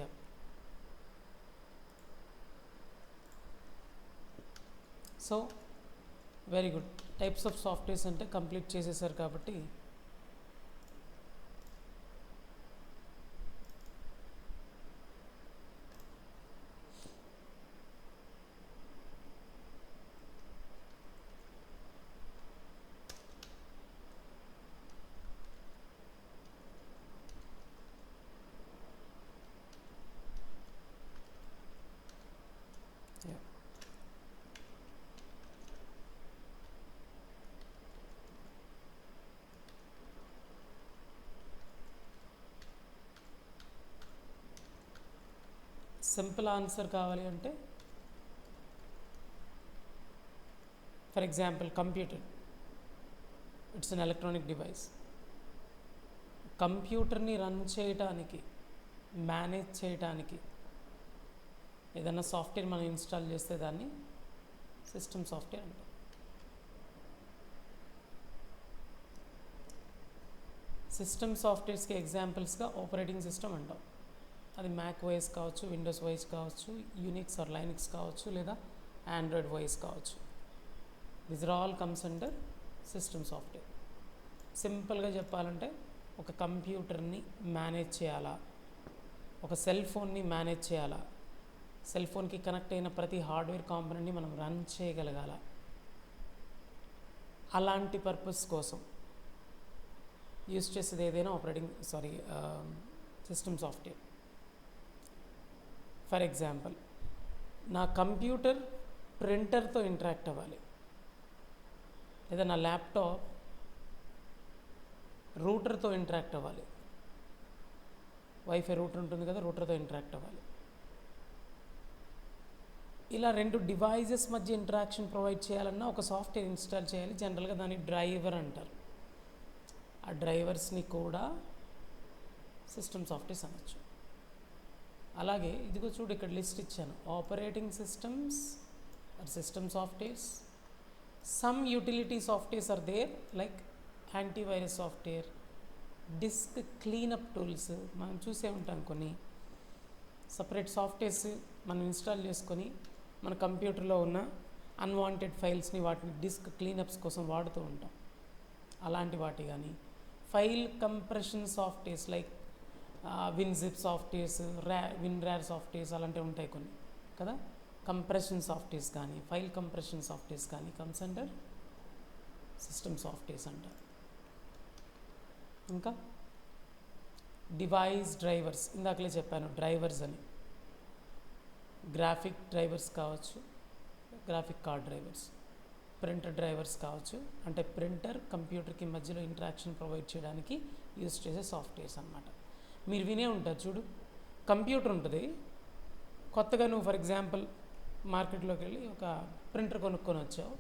Yeah. So very good. Types of softwares అంటే complete చేసేసారు కాబట్టి సింపుల్ ఆన్సర్ కావాలి అంటే for example computer it's an electronic device. కంప్యూటర్ని రన్ చేయటానికి, మేనేజ్ చేయటానికి ఏదైనా సాఫ్ట్వేర్ మనం ఇన్స్టాల్ చేస్తే దాన్ని సిస్టమ్ సాఫ్ట్వేర్ అంటాం. సిస్టమ్ సాఫ్ట్వేర్స్కి ఎగ్జాంపుల్స్గా ఆపరేటింగ్ సిస్టమ్ అంటాం. అది మ్యాక్ ఓఎస్ కావచ్చు, విండోస్ ఓఎస్ కావచ్చు, యూనిక్స్ ఆర్ లైనిక్స్ కావచ్చు, లేదా ఆండ్రాయిడ్ ఓఎస్ కావచ్చు. These are all comes under system software. సింపుల్గా చెప్పాలంటే ఒక కంప్యూటర్ని మేనేజ్ చేయాలా, ఒక సెల్ ఫోన్ని మేనేజ్ చేయాలా, సెల్ ఫోన్కి కనెక్ట్ అయిన ప్రతి హార్డ్వేర్ కాంపోనెంట్ని మనం రన్ చేయగలగాల, అలాంటి పర్పస్ కోసం యూస్ చేసేది ఏదైనా సిస్టమ్ సాఫ్ట్వేర్. ఫర్ ఎగ్జాంపుల్, నా కంప్యూటర్ ప్రింటర్తో ఇంటరాక్ట్ అవ్వాలి, లేదా నా ల్యాప్టాప్ రూటర్తో ఇంటరాక్ట్ అవ్వాలి, వైఫై రూటర్ ఉంటుంది కదా, రూటర్తో ఇంటరాక్ట్ అవ్వాలి. ఇలా రెండు డివైజెస్ మధ్య ఇంటరాక్షన్ ప్రొవైడ్ చేయాలన్నా ఒక సాఫ్ట్వేర్ ఇన్స్టాల్ చేయాలి. జనరల్గా దాన్ని డ్రైవర్ అంటారు. ఆ డ్రైవర్స్ని కూడా సిస్టమ్ సాఫ్ట్వేర్స్ అనొచ్చు. అలాగే ఇదిగో చూడు, ఇక్కడ లిస్ట్ ఇచ్చాను. Operating systems are system softwares. Some utility softwares are there like antivirus software, disk cleanup tools. మనం చూసే ఉంటాం కొన్ని సపరేట్ సాఫ్ట్వేర్స్ మనం ఇన్స్టాల్ చేసుకొని మన కంప్యూటర్లో ఉన్న అన్వాంటెడ్ ఫైల్స్ని వాటిని డిస్క్ క్లీనప్స్ కోసం వాడుతూ ఉంటాం. అలాంటి వాటి కానీ file compression softwares like WinZip softwares, WinRAR softwares అలాంటివి ఉంటాయి కొన్ని కదా. కంప్రెషన్ సాఫ్ట్వేర్స్ కానీ ఫైల్ కంప్రెషన్ సాఫ్ట్వేర్స్ కానీ కమ్స్ అండర్ సిస్టమ్ సాఫ్ట్వేర్స్ అంటారు. ఇంకా డివైస్ డ్రైవర్స్, ఇందాకలే చెప్పాను డ్రైవర్స్ అని. గ్రాఫిక్ డ్రైవర్స్ కావచ్చు, graphic card drivers. Printer drivers కావచ్చు, అంటే ప్రింటర్ కంప్యూటర్కి మధ్యలో ఇంటరాక్షన్ ప్రొవైడ్ చేయడానికి యూజ్ చేసే సాఫ్ట్వేర్స్ అన్నమాట. మీరు వినే ఉంటారు చూడు, కంప్యూటర్ ఉంటుంది, కొత్తగా నువ్వు ఫర్ ఎగ్జాంపుల్ మార్కెట్లోకి వెళ్ళి ఒక ప్రింటర్ కొనుక్కొని వచ్చావు.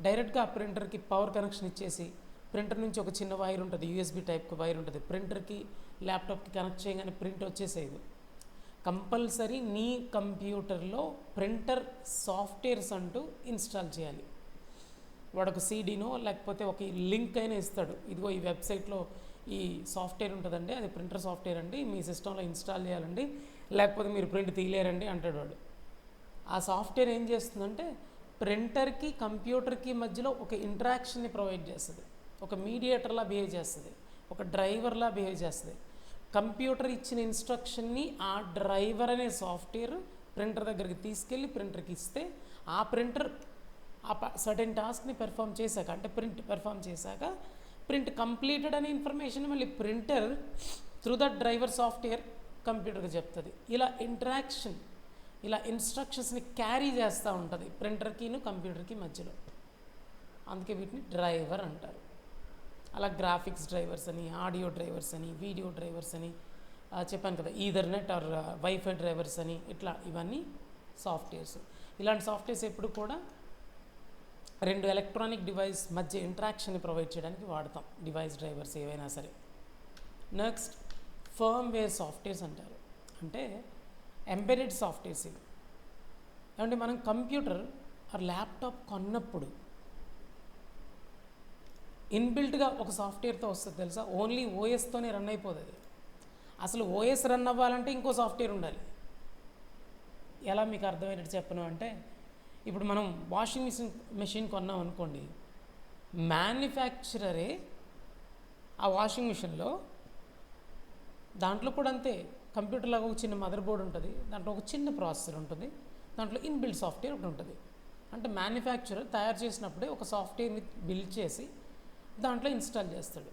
డైరెక్ట్గా ఆ ప్రింటర్కి పవర్ కనెక్షన్ ఇచ్చేసి ప్రింటర్ నుంచి ఒక చిన్న వైర్ ఉంటుంది, యూఎస్బి టైప్ వైర్ ఉంటుంది, ప్రింటర్కి ల్యాప్టాప్కి కనెక్ట్ చేయగానే ప్రింట్ వచ్చేసేది. కంపల్సరీ నీ కంప్యూటర్లో ప్రింటర్ సాఫ్ట్వేర్స్ అంటూ ఇన్స్టాల్ చేయాలి. వాడు ఒక సీడీనో లేకపోతే ఒక లింక్ అయినా ఇస్తాడు, ఇదిగో ఈ వెబ్సైట్లో ఈ సాఫ్ట్వేర్ ఉంటుందండి, అది ప్రింటర్ సాఫ్ట్వేర్ అండి, మీ సిస్టంలో ఇన్స్టాల్ చేయాలండి, లేకపోతే మీరు ప్రింట్ తీయలేరండి అంటాడు వాడు. ఆ సాఫ్ట్వేర్ ఏం చేస్తుందంటే ప్రింటర్కి కంప్యూటర్కి మధ్యలో ఒక ఇంటరాక్షన్ని ప్రొవైడ్ చేస్తుంది, ఒక మీడియేటర్లా బిహేవ్ చేస్తుంది, ఒక డ్రైవర్లా బిహేవ్ చేస్తుంది. కంప్యూటర్ ఇచ్చిన ఇన్స్ట్రక్షన్ని ఆ డ్రైవర్ అనే సాఫ్ట్వేర్ ప్రింటర్ దగ్గరికి తీసుకెళ్ళి ప్రింటర్కి ఇస్తే ఆ ప్రింటర్ ఆ సర్టెన్ టాస్క్ని పెర్ఫామ్ చేశాక, అంటే ప్రింట్ పెర్ఫామ్ చేశాక ప్రింట్ కంప్లీటెడ్ అనే ఇన్ఫర్మేషన్ మళ్ళీ printer through the driver software కంప్యూటర్కి చెప్తుంది. ఇలా ఇంటరాక్షన్, ఇలా ఇన్స్ట్రక్షన్స్ని క్యారీ చేస్తూ ఉంటుంది ప్రింటర్కిను కంప్యూటర్కి మధ్యలో. అందుకే వీటిని డ్రైవర్ అంటారు. అలా గ్రాఫిక్స్ డ్రైవర్స్ అని, ఆడియో డ్రైవర్స్ అని, వీడియో డ్రైవర్స్ అని చెప్పాను కదా, ఈథర్నెట్ ఆర్ వైఫై డ్రైవర్స్ అని, ఇట్లా ఇవన్నీ సాఫ్ట్వేర్స్. ఇలాంటి సాఫ్ట్వేర్స్ ఎప్పుడు కూడా రెండు ఎలక్ట్రానిక్ డివైస్ మధ్య ఇంటరాక్షన్ని ప్రొవైడ్ చేయడానికి వాడతాం, డివైస్ డ్రైవర్స్ ఏవైనా సరే. నెక్స్ట్ ఫర్మ్వేర్ సాఫ్ట్వేర్స్ అంటారు, అంటే ఎంబెడెడ్ సాఫ్ట్వేర్స్ ఇవి. ఏమంటే మనం కంప్యూటర్ ఆర్ ల్యాప్టాప్ కొన్నప్పుడు ఇన్బిల్ట్గా ఒక సాఫ్ట్వేర్తో వస్తుంది తెలుసా, ఓన్లీ ఓఎస్తోనే రన్ అయిపోతుంది. అసలు ఓఎస్ రన్ అవ్వాలంటే ఇంకో సాఫ్ట్వేర్ ఉండాలి. ఎలా మీకు అర్థమయ్యేటట్టు చెప్పను అంటే, ఇప్పుడు మనం వాషింగ్ మెషిన్ కొన్నాం అనుకోండి, మ్యానుఫ్యాక్చరరే ఆ వాషింగ్ మిషన్లో దాంట్లో కూడా అంతే, కంప్యూటర్ లాగా ఒక చిన్న మదర్ బోర్డ్ ఉంటుంది, దాంట్లో ఒక చిన్న ప్రాసెసర్ ఉంటుంది, దాంట్లో ఇన్బిల్డ్ సాఫ్ట్వేర్ ఒకటి ఉంటుంది. అంటే మ్యానుఫ్యాక్చరర్ తయారు చేసినప్పుడే ఒక సాఫ్ట్వేర్ని బిల్డ్ చేసి దాంట్లో ఇన్స్టాల్ చేస్తాడు.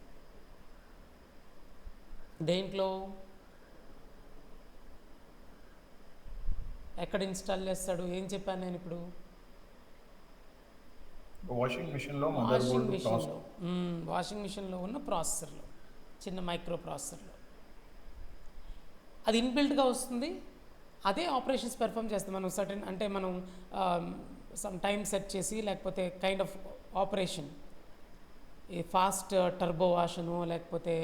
దేంట్లో, ఎక్కడ ఇన్స్టాల్ చేస్తాడు? ఏం చెప్పాను నేను ఇప్పుడు? వాషింగ్ మిషన్లో వాషింగ్ మిషన్లో ఉన్న ప్రాసెసర్లో, చిన్న మైక్రో ప్రాసెసర్లో అది ఇన్బిల్ట్గా వస్తుంది. అదే ఆపరేషన్స్ పెర్ఫామ్ చేస్తుంది. మనం సర్టెన్ అంటే మనం సమ్ టైం సెట్ చేసి, లేకపోతే కైండ్ ఆఫ్ ఆపరేషన్, ఈ ఫాస్ట్ టర్బో వాష్ అనో లేకపోతే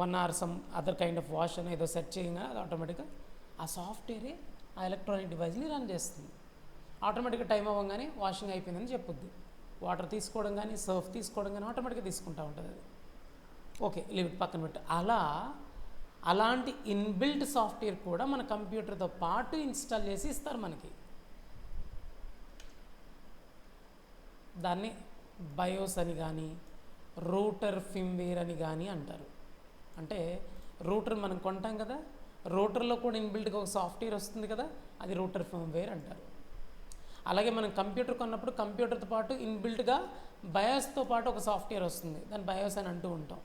1 hour some other kind of wash అని ఏదో సెట్ చేయగా అది ఆటోమేటిక్గా ఆ సాఫ్ట్వేరే ఆ ఎలక్ట్రానిక్ డివైస్ని రన్ చేస్తుంది. ఆటోమేటిక్గా టైం అవ్వగానే వాషింగ్ అయిపోయిందని చెప్పుద్ది. వాటర్ తీసుకోవడం కానీ సర్ఫ్ తీసుకోవడం కానీ ఆటోమేటిక్గా తీసుకుంటూ ఉంటుంది అది. ఓకే, లిమిట్ పక్కన పెట్టు. అలాంటి ఇన్బిల్ట్ సాఫ్ట్వేర్ కూడా మన కంప్యూటర్తో పాటు ఇన్స్టాల్ చేసి ఇస్తారు మనకి. దాన్ని బయోస్ అని కానీ రూటర్ ఫిమ్వేర్ అని కానీ అంటారు. అంటే రూటర్ మనం కొంటాం కదా, రూటర్లో కూడా ఇన్బిల్ట్గా ఒక సాఫ్ట్వేర్ వస్తుంది కదా, అది రూటర్ ఫిమ్వేర్ అంటారు. అలాగే మనం కంప్యూటర్ కొన్నప్పుడు కంప్యూటర్తో పాటు ఇన్బిల్ట్గా బయోస్తో పాటు ఒక సాఫ్ట్వేర్ వస్తుంది, దాన్ని బయోస్ అని అంటూ ఉంటాం.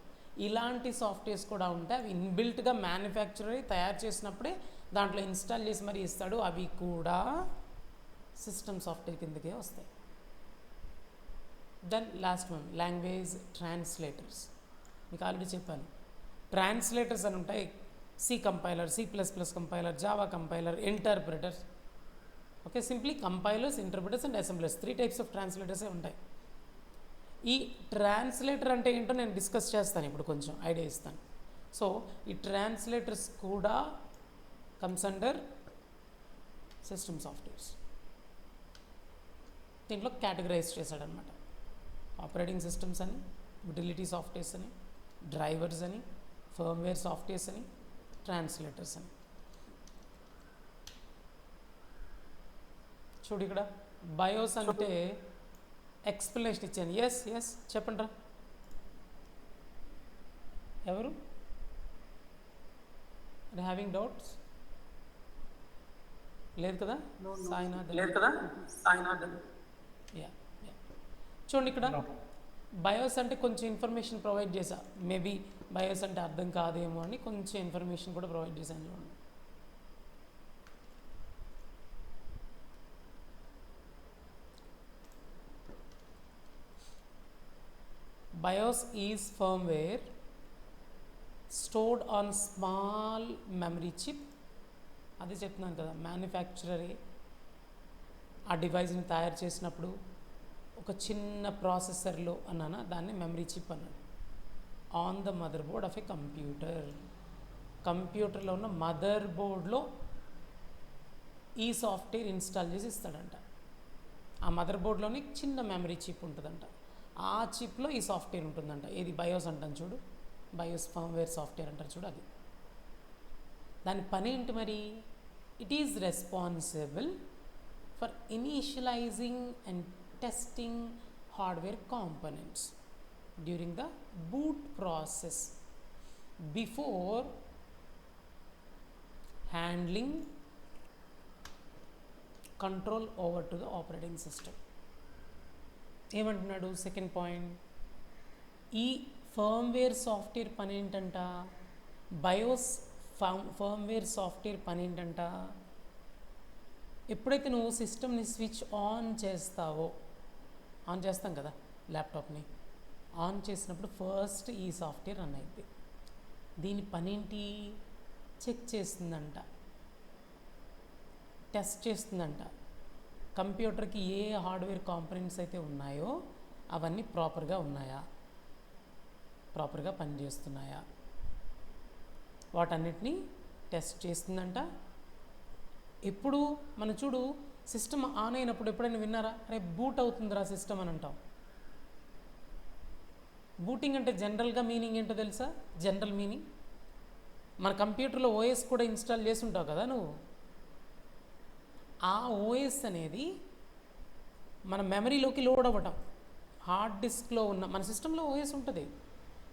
ఇలాంటి సాఫ్ట్వేర్స్ కూడా ఉంటాయి. అవి ఇన్బిల్ట్గా మ్యానుఫ్యాక్చరర్ తయారు చేసినప్పుడే దాంట్లో ఇన్స్టాల్ చేసి మరీ ఇస్తాడు. అవి కూడా సిస్టమ్ సాఫ్ట్వేర్ కిందకే వస్తాయి. Then last one, language translators. మీకు ఆల్రెడీ చెప్పాను, ట్రాన్స్లేటర్స్ అని ఉంటాయి. C compiler, C++ compiler, Java compiler, interpreters. Okay, simply compilers, interpreters and assemblers, 3 types of ట్రాన్స్లేటర్సే ఉంటాయి. ఈ ట్రాన్స్లేటర్ అంటే ఏంటో నేను డిస్కస్ చేస్తాను ఇప్పుడు, కొంచెం ఐడియా ఇస్తాను. సో ఈ ట్రాన్స్లేటర్స్ కూడా కమ్స్ అండర్ సిస్టమ్ సాఫ్ట్వేర్స్. దీంట్లో కేటగరైజ్ చేశాడనమాట. ఆపరేటింగ్ సిస్టమ్స్ అని, యుటిలిటీ సాఫ్ట్వేర్స్ అని, డ్రైవర్స్ అని, ఫర్మ్వేర్ సాఫ్ట్వేర్స్ అని, ట్రాన్స్లేటర్స్ అని. చూడు ఇక్కడ బయోస్ అంటే ఎక్స్ప్లెనేషన్ ఇచ్చాను. ఎస్ చెప్పండి రా, ఎవరు హ్యావింగ్ డౌట్స్? లేదు కదా సాయినాథ్? యా, చూడండి ఇక్కడ బయోస్ అంటే కొంచెం ఇన్ఫర్మేషన్ ప్రొవైడ్ చేశా. మేబీ బయోస్ అంటే అర్థం కాదేమో అని కొంచెం ఇన్ఫర్మేషన్ కూడా ప్రొవైడ్ చేశాను. చూడండి, BIOS is firmware stored on small memory chip. అదే చెప్తున్నాను కదా, మ్యానుఫ్యాక్చరరే ఆ డివైస్ని తయారు చేసినప్పుడు ఒక చిన్న ప్రాసెసర్లో అన్నానా, దాన్ని మెమరీ చిప్ అన్నాడు. On the mother board of A computer, కంప్యూటర్లో ఉన్న మదర్ బోర్డ్లో ఈ సాఫ్ట్వేర్ ఇన్స్టాల్ చేసి ఇస్తాడంట. ఆ మదర్ బోర్డ్లోని చిన్న మెమరీ చిప్ ఉంటుందంట, ఆ చిప్లో ఈ సాఫ్ట్వేర్ ఉంటుందంట. ఏది బయోస్ అంటాను చూడు, బయోస్ ఫర్మ్వేర్ సాఫ్ట్వేర్ అంటారు చూడు, అది. దాని పని ఏంటి మరి? It is responsible for initialising and testing hardware components during the boot process before handling control over to the operating system. ఏమంటున్నాడు సెకండ్ పాయింట్? ఈ ఫర్మ్వేర్ సాఫ్ట్వేర్ పని ఏంటంట, బయోస్ ఫర్మ్వేర్ సాఫ్ట్వేర్ పని ఏంటంట, ఎప్పుడైతే నువ్వు సిస్టమ్ని స్విచ్ ఆన్ చేస్తావో, ఆన్ చేస్తాం కదా ల్యాప్టాప్ని, ఆన్ చేసినప్పుడు ఫస్ట్ ఈ సాఫ్ట్వేర్ రన్ అయింది. దీని పని ఏంటి? చెక్ చేస్తుందంట, టెస్ట్ చేస్తుందంట. కంప్యూటర్కి ఏ హార్డ్వేర్ కాంపోనెంట్స్ అయితే ఉన్నాయో అవన్నీ ప్రాపర్గా ఉన్నాయా, ప్రాపర్గా పనిచేస్తున్నాయా, వాటన్నిటినీ టెస్ట్ చేస్తుందంట. ఎప్పుడు మనం చూడు, సిస్టమ్ ఆన్ అయినప్పుడు ఎప్పుడైనా విన్నారా, అరే బూట్ అవుతుందిరా సిస్టమ్ అని అంటాం. బూటింగ్ అంటే జనరల్గా మీనింగ్ ఏంటో తెలుసా? జనరల్ మీనింగ్ మన కంప్యూటర్లో ఓఎస్ కూడా ఇన్స్టాల్ చేసి ఉంటావు కదా నువ్వు. ఆ ఓఎస్ అనేది మన మెమరీలోకి లోడ్ అవ్వటం, హార్డ్ డిస్క్లో ఉన్న మన సిస్టంలో ఓఎస్ ఉంటుంది,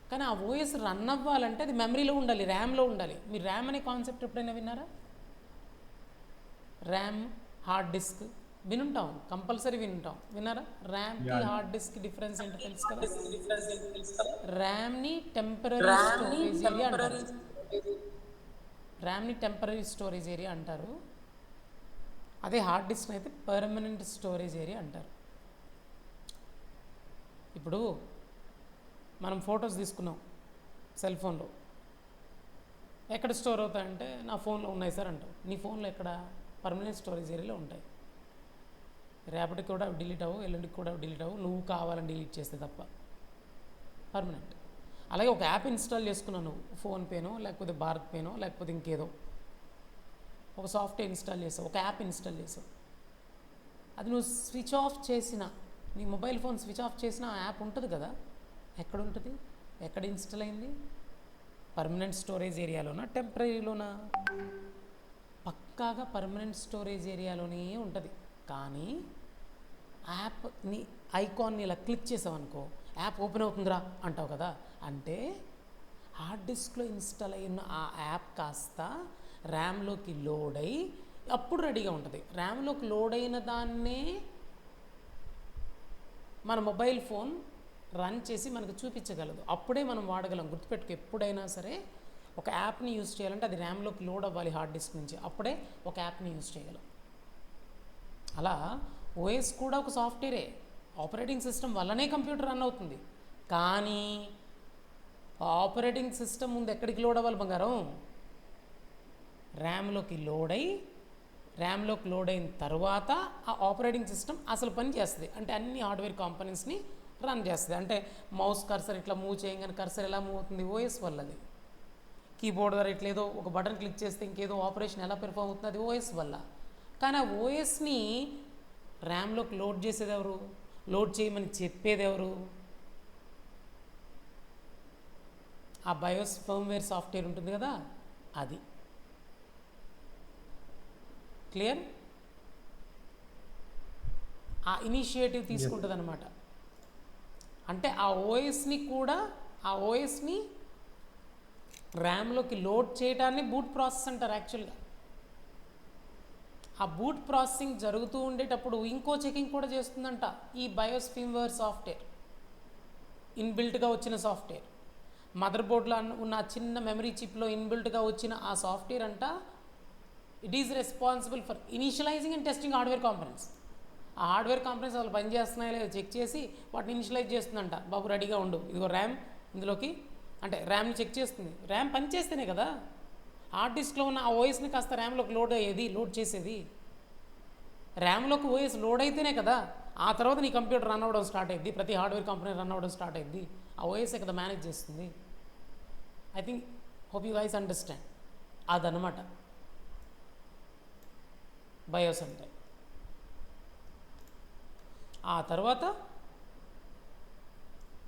కానీ ఆ ఓఎస్ రన్ అవ్వాలంటే అది మెమరీలో ఉండాలి, ర్యామ్లో ఉండాలి. మీరు ర్యామ్ అనే కాన్సెప్ట్ ఎప్పుడైనా విన్నారా? ర్యామ్, హార్డ్ డిస్క్ వినుంటాం, కంపల్సరీ వినుంటాం. విన్నారా? ర్యామ్కి హార్డ్ డిస్క్ డిఫరెన్స్ ఏంటో తెలుసు కదా. ర్యామ్ని టెంపరరీ స్టోరేజ్ ఏరియా అంటారు. ర్యామ్ని టెంపరరీ స్టోరేజ్ ఏరియా అంటారు. అదే హార్డ్ డిస్క్ అయితే పర్మనెంట్ స్టోరేజ్ ఏరియా అంటారు. ఇప్పుడు మనం ఫొటోస్ తీసుకున్నాం సెల్ ఫోన్లో, ఎక్కడ స్టోర్ అవుతాయంటే నా ఫోన్లో ఉన్నాయి సార్ అంటావు. నీ ఫోన్లో ఎక్కడ? పర్మనెంట్ స్టోరేజ్ ఏరియాలో ఉంటాయి. రేపటికి కూడా అవి డిలీట్ అవ్వు, ఎల్లుండికి కూడా అవి డిలీట్ అవ్వు, నువ్వు కావాలని డిలీట్ చేస్తే తప్ప. పర్మనెంట్. అలాగే ఒక యాప్ ఇన్స్టాల్ చేసుకున్నావు నువ్వు, ఫోన్పేనో లేకపోతే భారత్ పేనో లేకపోతే ఇంకేదో ఒక సాఫ్ట్వేర్ ఇన్స్టాల్ చేసావు, ఒక యాప్ ఇన్స్టాల్ చేసావు. అది నువ్వు స్విచ్ ఆఫ్ చేసిన, నీ మొబైల్ ఫోన్ స్విచ్ ఆఫ్ చేసిన ఆ యాప్ ఉంటుంది కదా, ఎక్కడ ఉంటుంది? ఎక్కడ ఇన్స్టాల్ అయింది? పర్మనెంట్ స్టోరేజ్ ఏరియాలోనా, టెంపరీలోనా? పక్కాగా పర్మనెంట్ స్టోరేజ్ ఏరియాలోనే ఉంటుంది. కానీ యాప్ని ఐకాన్ని ఇలా క్లిక్ చేసావు అనుకో, యాప్ ఓపెన్ అవుతుందిరా అంటావు కదా, అంటే హార్డ్ డిస్క్లో ఇన్స్టాల్ అయిన ఆ యాప్ కాస్త ర్యామ్లోకి లోడ్ అయ్యి అప్పుడు రెడీగా ఉంటుంది. ర్యామ్లోకి లోడ్ అయిన దాన్నే మన మొబైల్ ఫోన్ రన్ చేసి మనకు చూపించగలదు, అప్పుడే మనం వాడగలం. గుర్తుపెట్టుకు, ఎప్పుడైనా సరే ఒక యాప్ని యూజ్ చేయాలంటే అది ర్యామ్లోకి లోడ్ అవ్వాలి హార్డ్ డిస్క్ నుంచి, అప్పుడే ఒక యాప్ని యూజ్ చేయగలం. అలా ఓఎస్ కూడా ఒక సాఫ్ట్వేరే, ఆపరేటింగ్ సిస్టమ్ వల్లనే కంప్యూటర్ రన్ అవుతుంది. కానీ ఆపరేటింగ్ సిస్టమ్ ముందు ఎక్కడికి లోడ్ అవ్వాలి బంగారం? ర్యామ్లోకి లోడ్ అయ్యి, ర్యామ్లోకి లోడ్ అయిన తర్వాత ఆ ఆపరేటింగ్ సిస్టమ్ అసలు పని చేస్తుంది. అంటే అన్ని హార్డ్వేర్ కాంపోనెంట్స్ని రన్ చేస్తుంది. అంటే మౌస్ కర్సర్ ఇట్లా మూవ్ చేయగానే కర్సర్ ఎలా మూవ్ అవుతుంది? ఓఎస్ వల్లది. కీబోర్డ్ ద్వారా ఇట్లా ఏదో ఒక బటన్ క్లిక్ చేస్తే ఇంకేదో ఆపరేషన్ ఎలా పెర్ఫామ్ అవుతుంది? అది ఓఎస్ వల్ల. కానీ ఆ ఓఎస్ని ర్యామ్లోకి లోడ్ చేసేది ఎవరు? లోడ్ చేయమని చెప్పేది ఎవరు? ఆ బయోస్ ఫర్మ్వేర్ సాఫ్ట్వేర్ ఉంటుంది కదా, అది. క్లియర్? ఆ ఇనిషియేటివ్ తీసుకుంటుంది అనమాట. అంటే ఆ ఓఎస్ని ర్యామ్లోకి లోడ్ చేయడాన్ని బూట్ ప్రాసెస్ అంటారు యాక్చువల్గా. ఆ బూట్ ప్రాసెసింగ్ జరుగుతూ ఉండేటప్పుడు ఇంకో చెకింగ్ కూడా చేస్తుందంట ఈ బయోస్ ఫర్మ్వేర్ సాఫ్ట్వేర్. ఇన్బిల్ట్గా వచ్చిన సాఫ్ట్వేర్, మదర్ బోర్డ్లో ఉన్న చిన్న మెమరీ చిప్లో ఇన్బిల్ట్గా వచ్చిన ఆ సాఫ్ట్వేర్ అంట, it is responsible for initialising and testing hardware components. ఆ హార్డ్వేర్ కాంపోనెంట్స్ వాళ్ళు పనిచేస్తున్నాయో లేదో చెక్ చేసి వాటిని ఇనిషియలైజ్ చేస్తుందంట. బాబు రెడీగా ఉండు, ఇదిగో ర్యామ్ ఇందులోకి, అంటే ర్యామ్ని చెక్ చేస్తుంది. ర్యామ్ పనిచేస్తేనే కదా హార్డ్ డిస్క్లో ఉన్న ఆ ఓఎస్ని కాస్త ర్యామ్లోకి లోడ్ చేసేది. ర్యామ్లోకి ఓఎస్ లోడ్ అయితేనే కదా ఆ తర్వాత నీ కంప్యూటర్ రన్ అవ్వడం స్టార్ట్ అయ్యింది, ప్రతి హార్డ్వేర్ కంపెనీ రన్ అవ్వడం స్టార్ట్ అయ్యింది. ఆ ఓఎస్ఏ కదా మేనేజ్ చేస్తుంది. I think hope you guys understand. అదనమాట బయోస్ అంటే. ఆ తర్వాత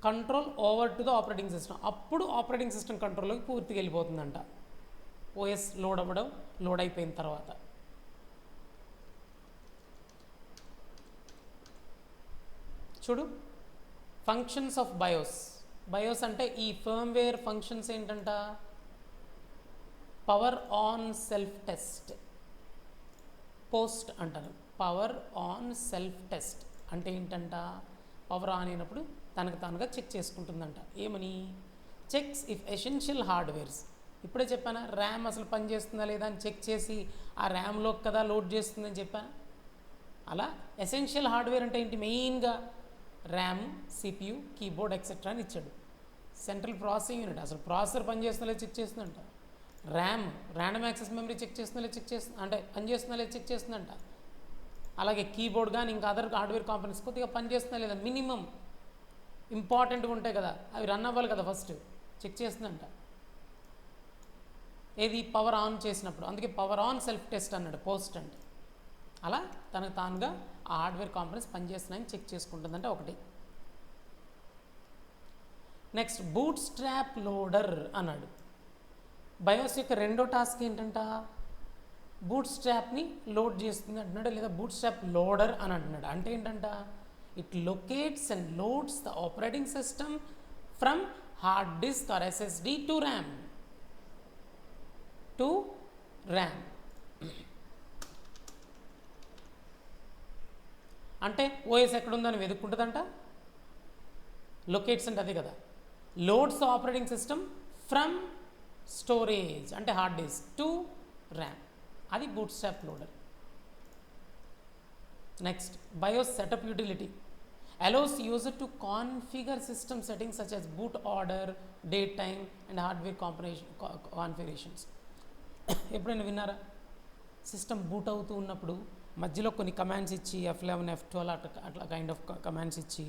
control over to the operating system. అప్పుడు ఆపరేటింగ్ సిస్టమ్ కంట్రోల్లోకి పూర్తిగా వెళ్ళిపోతుందంట ఓఎస్ లోడ్ అయిపోయిన తర్వాత. చూడు, ఫంక్షన్స్ ఆఫ్ బయోస్ అంటే ఈ ఫర్మ్వేర్ ఫంక్షన్స్ ఏంటంట? Power on self test, post అంటారు. పవర్ ఆన్ సెల్ఫ్ టెస్ట్ అంటే ఏంటంట? పవర్ ఆన్ అయినప్పుడు తనకు తానుగా చెక్ చేసుకుంటుందంట. ఏమని? Checks if essential hardwares. ఇప్పుడే చెప్పానా, ర్యామ్ అసలు పనిచేస్తుందా లేదా అని చెక్ చేసి ఆ ర్యామ్లోకి కదా లోడ్ చేస్తుందని చెప్పాను. అలా ఎసెన్షియల్ హార్డ్వేర్ అంటే ఏంటి? మెయిన్గా ర్యామ్, సిపియు, కీబోర్డ్ ఎక్సెట్రా అని ఇచ్చాడు. సెంట్రల్ ప్రాసెసింగ్ యూనిట్ అసలు ప్రాసెసర్ పనిచేస్తుందో లేదు చెక్ చేస్తుందంట. ర్యాండమ్ యాక్సెస్ మెమరీ పనిచేస్తుందో లేదు చెక్ చేస్తుందంట. అలాగే కీబోర్డ్ కానీ ఇంకా అదర్ హార్డ్వేర్ కాంపోనెంట్స్ కొద్దిగా పనిచేస్తుందా లేదా, మినిమం ఇంపార్టెంట్గా ఉంటాయి కదా, అవి రన్ అవ్వాలి కదా, ఫస్ట్ చెక్ చేస్తుందంట. ఏది? పవర్ ఆన్ చేసినప్పుడు. అందుకే పవర్ ఆన్ సెల్ఫ్ టెస్ట్ అన్నాడు పోస్ట్ అంటే. అలా తనకు తానుగా ఆ హార్డ్వేర్ కాంపోనెంట్స్ పనిచేస్తున్నాయని చెక్ చేసుకుంటుందంటే ఒకటి. నెక్స్ట్ బూట్ స్ట్రాప్ లోడర్ అన్నాడు. బయోస్ యొక్క రెండో టాస్క్ ఏంటంట, బూట్ స్ట్రాప్ని లోడ్ చేస్తుంది అంటున్నాడు, లేదా బూట్ స్ట్రాప్ లోడర్ అని అంటున్నాడు. అంటే ఏంటంట, it locates and loads the operating system from hard disk or SSD to RAM. అంటే ఓఎస్ ఎక్కడుందని వెతుక్కుంటుందంట. లొకేట్స్ అంటే అదే కదా. Loads operating system from storage అంటే హార్డ్ డిస్క్ టు ర్యామ్, అది bootstrap loader. Next, BIOS setup utility allows user to configure system settings such as boot order, date time and hardware configurations. ఎప్పుడైనా విన్నారా, system boot అవుతూ ఉన్నప్పుడు మధ్యలో కొన్ని commands ఇచ్చి F11 F12 అట్లా kind of commands ఇచ్చి,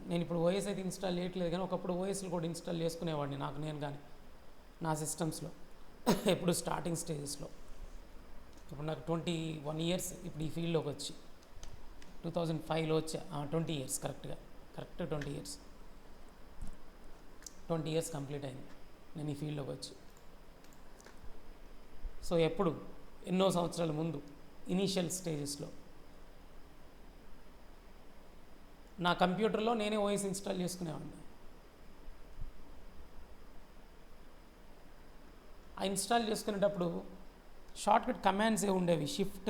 నేను ఇప్పుడు ఓఎస్ అయితే ఇన్స్టాల్ చేయట్లేదు కానీ ఒకప్పుడు ఓఎస్లు కూడా ఇన్స్టాల్ చేసుకునేవాడిని నేను కానీ నా సిస్టమ్స్లో ఎప్పుడు స్టార్టింగ్ స్టేజెస్లో. ఇప్పుడు నాకు 21 ఇయర్స్ ఇప్పుడు ఈ ఫీల్డ్లోకి వచ్చి 2005లో వచ్చా. 20 ఇయర్స్ కరెక్ట్ 20 ఇయర్స్ కంప్లీట్ అయింది నేను ఈ ఫీల్డ్లోకి వచ్చి. సో ఎప్పుడు ఎన్నో సంవత్సరాల ముందు ఇనీషియల్ స్టేజెస్లో నా కంప్యూటర్లో నేనే ఓఎస్ ఇన్స్టాల్ చేసుకునేవాడిని. ఆ ఇన్స్టాల్ చేసుకునేటప్పుడు షార్ట్కట్ కమాండ్స్ ఏ ఉండేవి, shift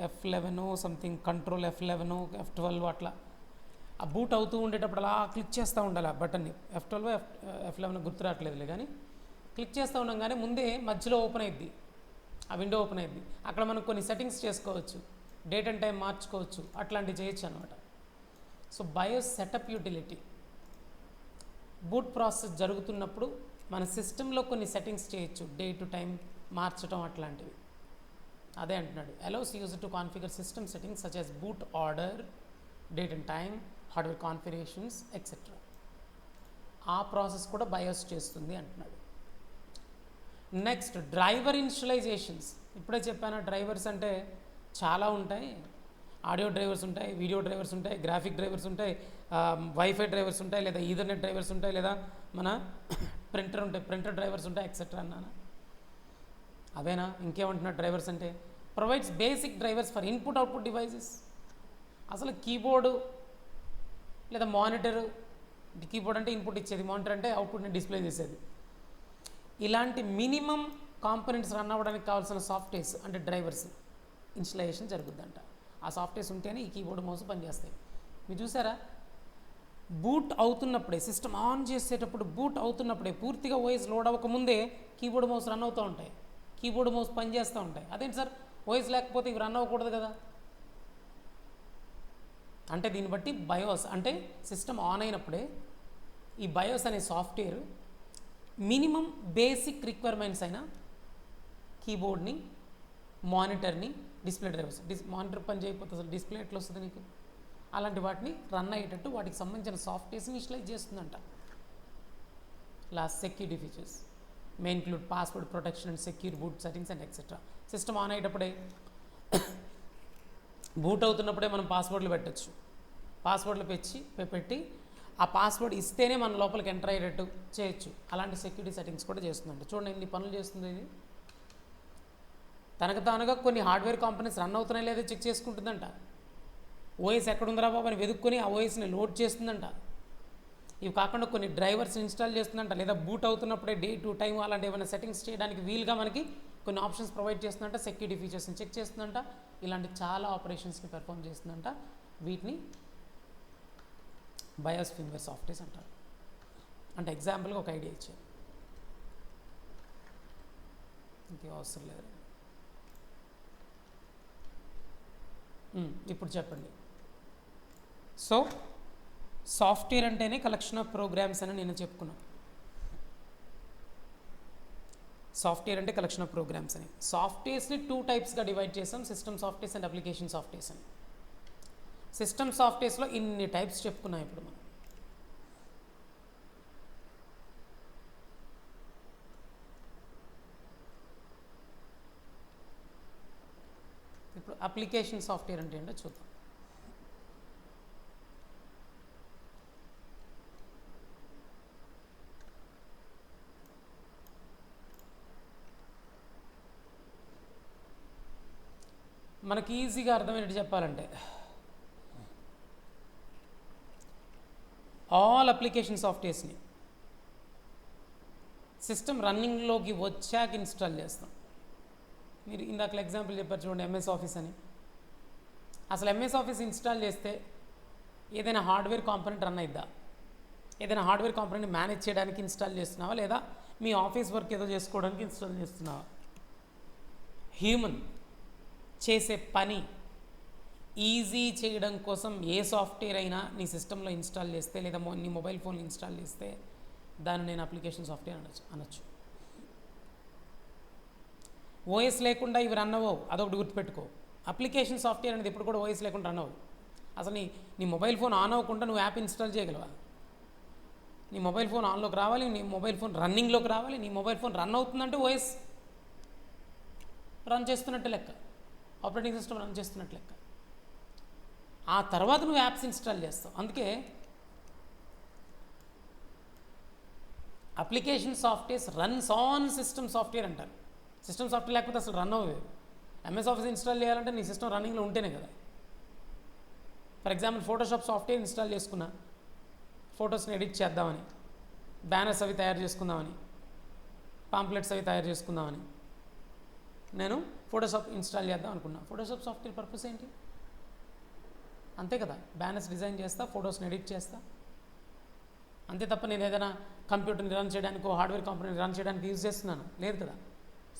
F11 something, control F11 F12 అట్లా. ఆ బూట్ అవుతూ ఉండేటప్పుడు అలా క్లిక్ చేస్తూ ఉండాలి ఆ బటన్ని. F12 F11 గుర్తు రావట్లేదులే కానీ క్లిక్ చేస్తూ ఉండగానే ముందే మధ్యలో ఓపెన్ అయ్యిద్ది, ఆ విండో ఓపెన్ అయ్యిద్ది. అక్కడ మనం కొన్ని సెట్టింగ్స్ చేసుకోవచ్చు, డేట్ అండ్ టైం మార్చుకోవచ్చు, అట్లాంటివి చేయొచ్చు అనమాట. సో బయోస్ సెటప్ యూటిలిటీ, బూట్ ప్రాసెస్ జరుగుతున్నప్పుడు మన సిస్టంలో కొన్ని సెట్టింగ్స్ చేయొచ్చు, డే టు టైం మార్చడం అట్లాంటివి. అదే అంటున్నాడు, allows user to configure system settings such as boot order, date and time, hardware configurations etcetera. ఆ ప్రాసెస్ కూడా బయోస్ చేస్తుంది అంటున్నాడు. Next, driver initialisations. ఇప్పుడే చెప్పాను, డ్రైవర్స్ అంటే చాలా ఉంటాయి. ఆడియో డ్రైవర్స్ ఉంటాయి, వీడియో డ్రైవర్స్ ఉంటాయి, గ్రాఫిక్ డ్రైవర్స్ ఉంటాయి, వైఫై డ్రైవర్స్ ఉంటాయి, లేదా ఈథర్నెట్ డ్రైవర్స్ ఉంటాయి, లేదా మన ప్రింటర్ డ్రైవర్స్ ఉంటాయి ఎక్సెట్రా అన్నాను. అవేనా? ఇంకేమంటున్నాడు డ్రైవర్స్ అంటే, provides basic drivers for input output devices. అసలు కీబోర్డు లేదా మానిటరు, కీబోర్డ్ అంటే ఇన్పుట్ ఇచ్చేది, మానిటర్ అంటే అవుట్పుట్ని డిస్ప్లే చేసేది. ఇలాంటి మినిమం కాంపోనెంట్స్ రన్ అవ్వడానికి కావాల్సిన సాఫ్ట్వేర్స్ అంటే డ్రైవర్స్ ఇన్స్టలేషన్ జరుగుద్దంట. ఆ సాఫ్ట్వేర్స్ ఉంటేనే ఈ కీబోర్డ్ మౌస్ పనిచేస్తాయి. మీరు చూసారా, బూట్ అవుతున్నప్పుడే, సిస్టమ్ ఆన్ చేసేటప్పుడు బూట్ అవుతున్నప్పుడే, పూర్తిగా ఓఎస్ లోడ్ అవ్వకముందే కీబోర్డ్ మౌస్ రన్ అవుతూ ఉంటాయి, కీబోర్డ్ మౌస్ పనిచేస్తూ ఉంటాయి. అదేంటి సార్, ఓఎస్ లేకపోతే ఇవి రన్ అవ్వకూడదు కదా అంటే, దీన్ని బట్టి బయోస్ అంటే సిస్టమ్ ఆన్ అయినప్పుడే ఈ బయోస్ అనే సాఫ్ట్వేర్ మినిమం బేసిక్ రిక్వైర్మెంట్స్ అయిన కీబోర్డ్ని, మానిటర్ని, డిస్ప్లే డ్రైవర్స్, మానిటర్ పని చేయకపోతే అసలు డిస్ప్లే ఎట్లా వస్తుంది నీకు, అలాంటి వాటిని రన్ అయ్యేటట్టు వాటికి సంబంధించిన సాఫ్ట్వేర్స్ని ఇన్స్టలైజ్ చేస్తుందంట. Last, security features may include password protection and secure boot settings and etcetera. System on అయ్యేటప్పుడే, బూట్ అవుతున్నప్పుడే మనం పాస్వర్డ్లు పెట్టచ్చు. పాస్వర్డ్లు పెట్టి ఆ పాస్వర్డ్ ఇస్తేనే మన లోపలికి ఎంటర్ అయ్యేటట్టు చేయొచ్చు. అలాంటి సెక్యూరిటీ సెట్టింగ్స్ కూడా చేస్తుందంట. చూడండి ఎన్ని పనులు చేస్తుంది ఇది. తనకు తానుగా కొన్ని హార్డ్వేర్ కాంపోనెంట్స్ రన్ అవుతున్నాయి లేదా చెక్ చేసుకుంటుందంట. ఓఎస్ ఎక్కడుందిరా బాబు అని వెతుక్కొని ఆ ఓఎస్ని లోడ్ చేస్తుందంట. ఇవి కాకుండా కొన్ని డ్రైవర్స్ ఇన్స్టాల్ చేస్తుందంట, లేదా బూట్ అవుతున్నప్పుడే డే టు టైం అలాంటి ఏమైనా సెట్టింగ్స్ చేయడానికి వీలుగా మనకి కొన్ని ఆప్షన్స్ ప్రొవైడ్ చేస్తుందంట, సెక్యూరిటీ ఫీచర్స్ని చెక్ చేస్తుందంట, ఇలాంటి చాలా ఆపరేషన్స్ని పెర్ఫామ్ చేస్తుందంట. వీటిని బయోస్ ఫర్మ్వేర్ సాఫ్ట్వేర్స్ అంటారు. అంటే ఎగ్జాంపుల్గా ఒక ఐడియా ఇచ్చారు, ఇంకేం అవసరం లేదు. ఇప్పుడు చెప్పండి. సో సాఫ్ట్వేర్ అంటేనే కలెక్షన్ ఆఫ్ ప్రోగ్రామ్స్ అని నేను చెప్పుకున్నాను. సాఫ్ట్వేర్ అంటే కలెక్షన్ ఆఫ్ ప్రోగ్రామ్స్ అని. సాఫ్ట్వేర్స్ని 2 టైప్స్గా డివైడ్ చేసాం, system softwares and application softwares అని. సిస్టమ్ సాఫ్ట్వేర్స్లో ఇన్ని టైప్స్ చెప్పుకున్నాం ఇప్పుడు మనం. ఇప్పుడు అప్లికేషన్ సాఫ్ట్వేర్ అంటే ఏంటో చూద్దాం. మనకి ఈజీగా అర్థమయ్యేట్టు చెప్పాలంటే ఆల్ అప్లికేషన్ సాఫ్ట్వేర్స్ని సిస్టమ్ రన్నింగ్లోకి వచ్చాక ఇన్స్టాల్ చేస్తాం. మీరు ఇందాక ఎగ్జాంపుల్ చెప్పారు చూడండి, ఎంఎస్ ఆఫీస్ అని. అసలు ఎంఎస్ ఆఫీస్ ఇన్స్టాల్ చేస్తే ఏదైనా హార్డ్వేర్ కాంపోనెంట్ రన్ అయిద్దా? ఏదైనా హార్డ్వేర్ కాంపోనెంట్ మేనేజ్ చేయడానికి ఇన్స్టాల్ చేస్తున్నావా, లేదా మీ ఆఫీస్ వర్క్ ఏదో చేసుకోవడానికి ఇన్స్టాల్ చేస్తున్నావా? హ్యూమన్ చేసే పని ఈజీ చేయడం కోసం ఏ సాఫ్ట్వేర్ అయినా నీ సిస్టంలో ఇన్స్టాల్ చేస్తే, లేదా నీ మొబైల్ ఫోన్లో ఇన్స్టాల్ చేస్తే దాన్ని నేను అప్లికేషన్ సాఫ్ట్వేర్ అనొచ్చు. ఓఎస్ లేకుండా ఇవి రన్ అవ్వవు, అదొకటి గుర్తుపెట్టుకో. అప్లికేషన్ సాఫ్ట్వేర్ అనేది ఎప్పుడు కూడా ఓఎస్ లేకుండా రన్ అవ్వవు. అసలు నీ మొబైల్ ఫోన్ ఆన్ అవ్వకుండా నువ్వు యాప్ ఇన్స్టాల్ చేయగలవా? నీ మొబైల్ ఫోన్ ఆన్లోకి రావాలి, నీ మొబైల్ ఫోన్ రన్నింగ్లోకి రావాలి. నీ మొబైల్ ఫోన్ రన్ అవుతుందంటే ఓఎస్ రన్ చేస్తున్నట్టు లెక్క, ఆపరేటింగ్ సిస్టమ్ రన్ చేస్తున్నట్టు లెక్క. ఆ తర్వాత నువ్వు యాప్స్ ఇన్స్టాల్ చేస్తావు. అందుకే application softwares runs on system software అంటారు. సిస్టమ్ సాఫ్ట్వేర్ లేకపోతే అసలు రన్ అవ్వదు. ఎంఎస్ ఆఫీస్ ఇన్స్టాల్ చేయాలంటే నీ సిస్టమ్ రన్నింగ్లో ఉంటేనే కదా. For example Photoshop software install చేసుకున్నా, ఫొటోస్ని ఎడిట్ చేద్దామని, బ్యానర్స్ అవి తయారు చేసుకుందామని, పాంప్లెట్స్ అవి తయారు చేసుకుందామని నేను ఫోటోషాప్ ఇన్స్టాల్ చేద్దాం అనుకున్నా. ఫోటోషాప్ సాఫ్ట్వేర్ పర్పస్ ఏంటి? అంతే కదా, బ్యానర్స్ డిజైన్ చేస్తా, ఫొటోస్ని ఎడిట్ చేస్తా, అంతే తప్ప నేను ఏదైనా కంప్యూటర్ని రన్ చేయడానికి, హార్డ్వేర్ కంపెనీని రన్ చేయడానికి యూజ్ చేస్తున్నాను లేదు కదా.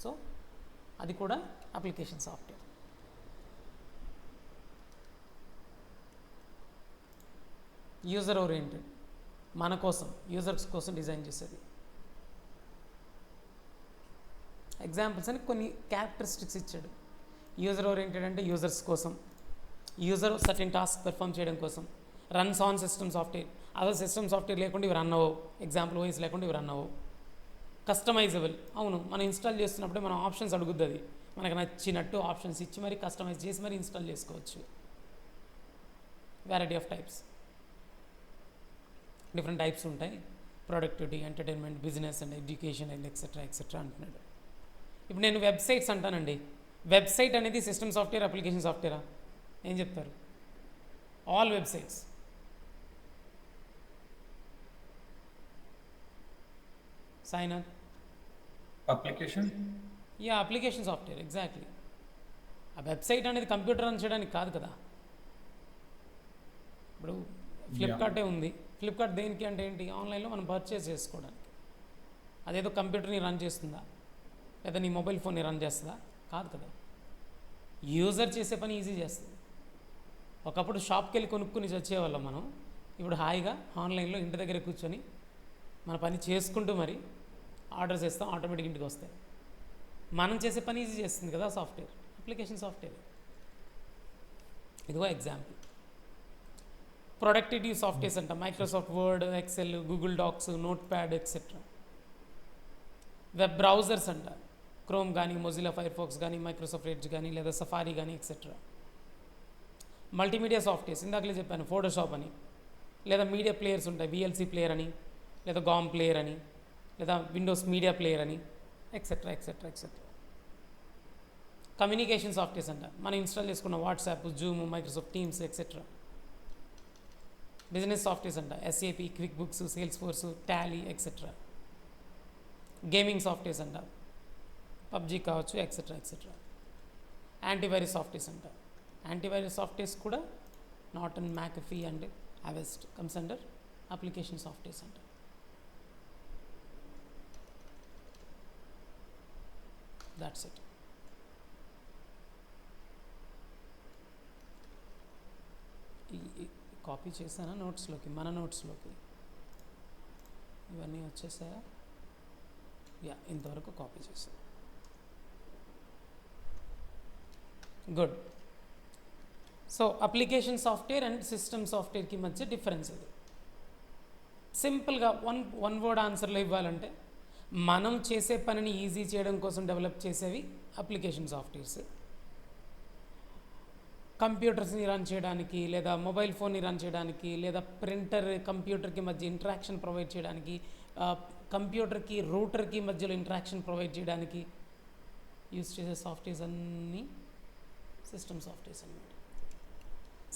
సో అది కూడా అప్లికేషన్ సాఫ్ట్వేర్. యూజర్ ఓరియంటెడ్, మన కోసం, యూజర్స్ కోసం డిజైన్ చేసేది. ఎగ్జాంపుల్స్ అని కొన్ని క్యారెక్టరిస్టిక్స్ ఇచ్చాడు. యూజర్ ఓరియంటెడ్ అంటే యూజర్స్ కోసం, యూజర్ సర్టెన్ టాస్క్ పెర్ఫామ్ చేయడం కోసం. రన్స్ ఆన్ సిస్టమ్ సాఫ్ట్వేర్, అసలు సిస్టమ్ సాఫ్ట్వేర్ లేకుండా ఇవి రన్ అవ్వవు. ఎగ్జాంపుల్ ఓఎస్ లేకుండా ఇవి రన్ అవ్వవు. కస్టమైజబుల్, అవును, మనం ఇన్స్టాల్ చేస్తున్నప్పుడే మనం ఆప్షన్స్ అడుగుద్ది. అది మనకు నచ్చినట్టు ఆప్షన్స్ ఇచ్చి మరి కస్టమైజ్ చేసి మరి ఇన్స్టాల్ చేసుకోవచ్చు. Variety of types, different types ఉంటాయి. Productivity, entertainment, business and education and etcetera అంటున్నాడు. ఇప్పుడు నేను వెబ్సైట్స్ అంటానండి. వెబ్సైట్ అనేది సిస్టమ్ సాఫ్ట్వేర్, అప్లికేషన్ సాఫ్ట్వేరా? ఏం చెప్తారు? All websites. Sainath? Application. Yeah, application software, exactly. ఆ వెబ్సైట్ అనేది కంప్యూటర్ రన్ చేయడానికి కాదు కదా. ఇప్పుడు ఫ్లిప్కార్టే ఉంది. ఫ్లిప్కార్ట్ దేనికి అంటే ఏంటి? ఆన్లైన్లో మనం పర్చేస్ చేసుకోవడానికి. అదేదో కంప్యూటర్ని రన్ చేస్తుందా, లేదా నీ మొబైల్ ఫోన్ని రన్ చేస్తుందా? కాదు కదా. యూజర్ చేసే పని ఈజీ చేస్తుంది. ఒకప్పుడు షాప్కి వెళ్ళి కొనుక్కుని వచ్చేవాళ్ళం మనం. ఇప్పుడు హాయిగా ఆన్లైన్లో ఇంటి దగ్గర కూర్చొని మన పని చేసుకుంటూ మరి ఆర్డర్స్ చేస్తాం, ఆటోమేటిక్ ఇంటికి వస్తాయి. మనం చేసే పని ఈజీ చేస్తుంది కదా సాఫ్ట్వేర్, అప్లికేషన్ సాఫ్ట్వేర్. ఇదిగో ఎగ్జాంపుల్. ప్రొడక్టివిటీ సాఫ్ట్వేర్స్ అంట, Microsoft Word, Excel, Google Docs, Notepad etcetera. Web browsers అంట, క్రోమ్ కానీ, మొజిలా ఫైర్ ఫాక్స్ కానీ, మైక్రోసాఫ్ట్ ఎడ్జ్ కానీ, లేదా సఫారీ కానీ ఎక్సెట్రా. మల్టీమీడియా సాఫ్ట్వేర్స్, ఇందాకలే చెప్పాను, ఫోటోషాప్ అని, లేదా మీడియా ప్లేయర్స్ ఉంటాయి, విఎల్సీ ప్లేయర్ అని, లేదా గామ్ ప్లేయర్ అని, లేదా విండోస్ మీడియా ప్లేయర్ అని ఎక్సెట్రా. కమ్యూనికేషన్ సాఫ్ట్వేర్స్ అంట, మనం ఇన్స్టాల్ చేసుకున్న WhatsApp, Zoom, Microsoft Teams etcetera. Business softwares అంట, SAP, QuickBooks, Salesforce, Tally etcetera. Gaming softwares అంట, పబ్జీ కావచ్చు ఎక్సెట్రా. యాంటీవైరస్ సాఫ్ట్వేర్స్ అంట. యాంటీవైరస్ సాఫ్ట్వేర్స్ కూడా Norton, McAfee and Avast comes under application softwares అంట. That's it. Copy చేశానా నోట్స్లోకి, మన నోట్స్లోకి ఇవన్నీ వచ్చేసాయా? యా, ఇంతవరకు కాపీ చేశాను. Good. So application software and system సాఫ్ట్వేర్కి మధ్య డిఫరెన్స్ ఇది. సింపుల్గా వన్ వర్డ్ ఆన్సర్లో ఇవ్వాలంటే, మనం చేసే పనిని ఈజీ చేయడం కోసం డెవలప్ చేసేవి అప్లికేషన్ సాఫ్ట్వేర్స్. కంప్యూటర్స్ని రన్ చేయడానికి, లేదా మొబైల్ ఫోన్ని రన్ చేయడానికి, లేదా ప్రింటర్ కంప్యూటర్కి మధ్య ఇంటరాక్షన్ ప్రొవైడ్ చేయడానికి, కంప్యూటర్కి రూటర్కి మధ్యలో ఇంటరాక్షన్ ప్రొవైడ్ చేయడానికి యూజ్ చేసే సాఫ్ట్వేర్స్ అన్నీ సిస్టమ్ సాఫ్ట్వేర్స్ అన్నమాట.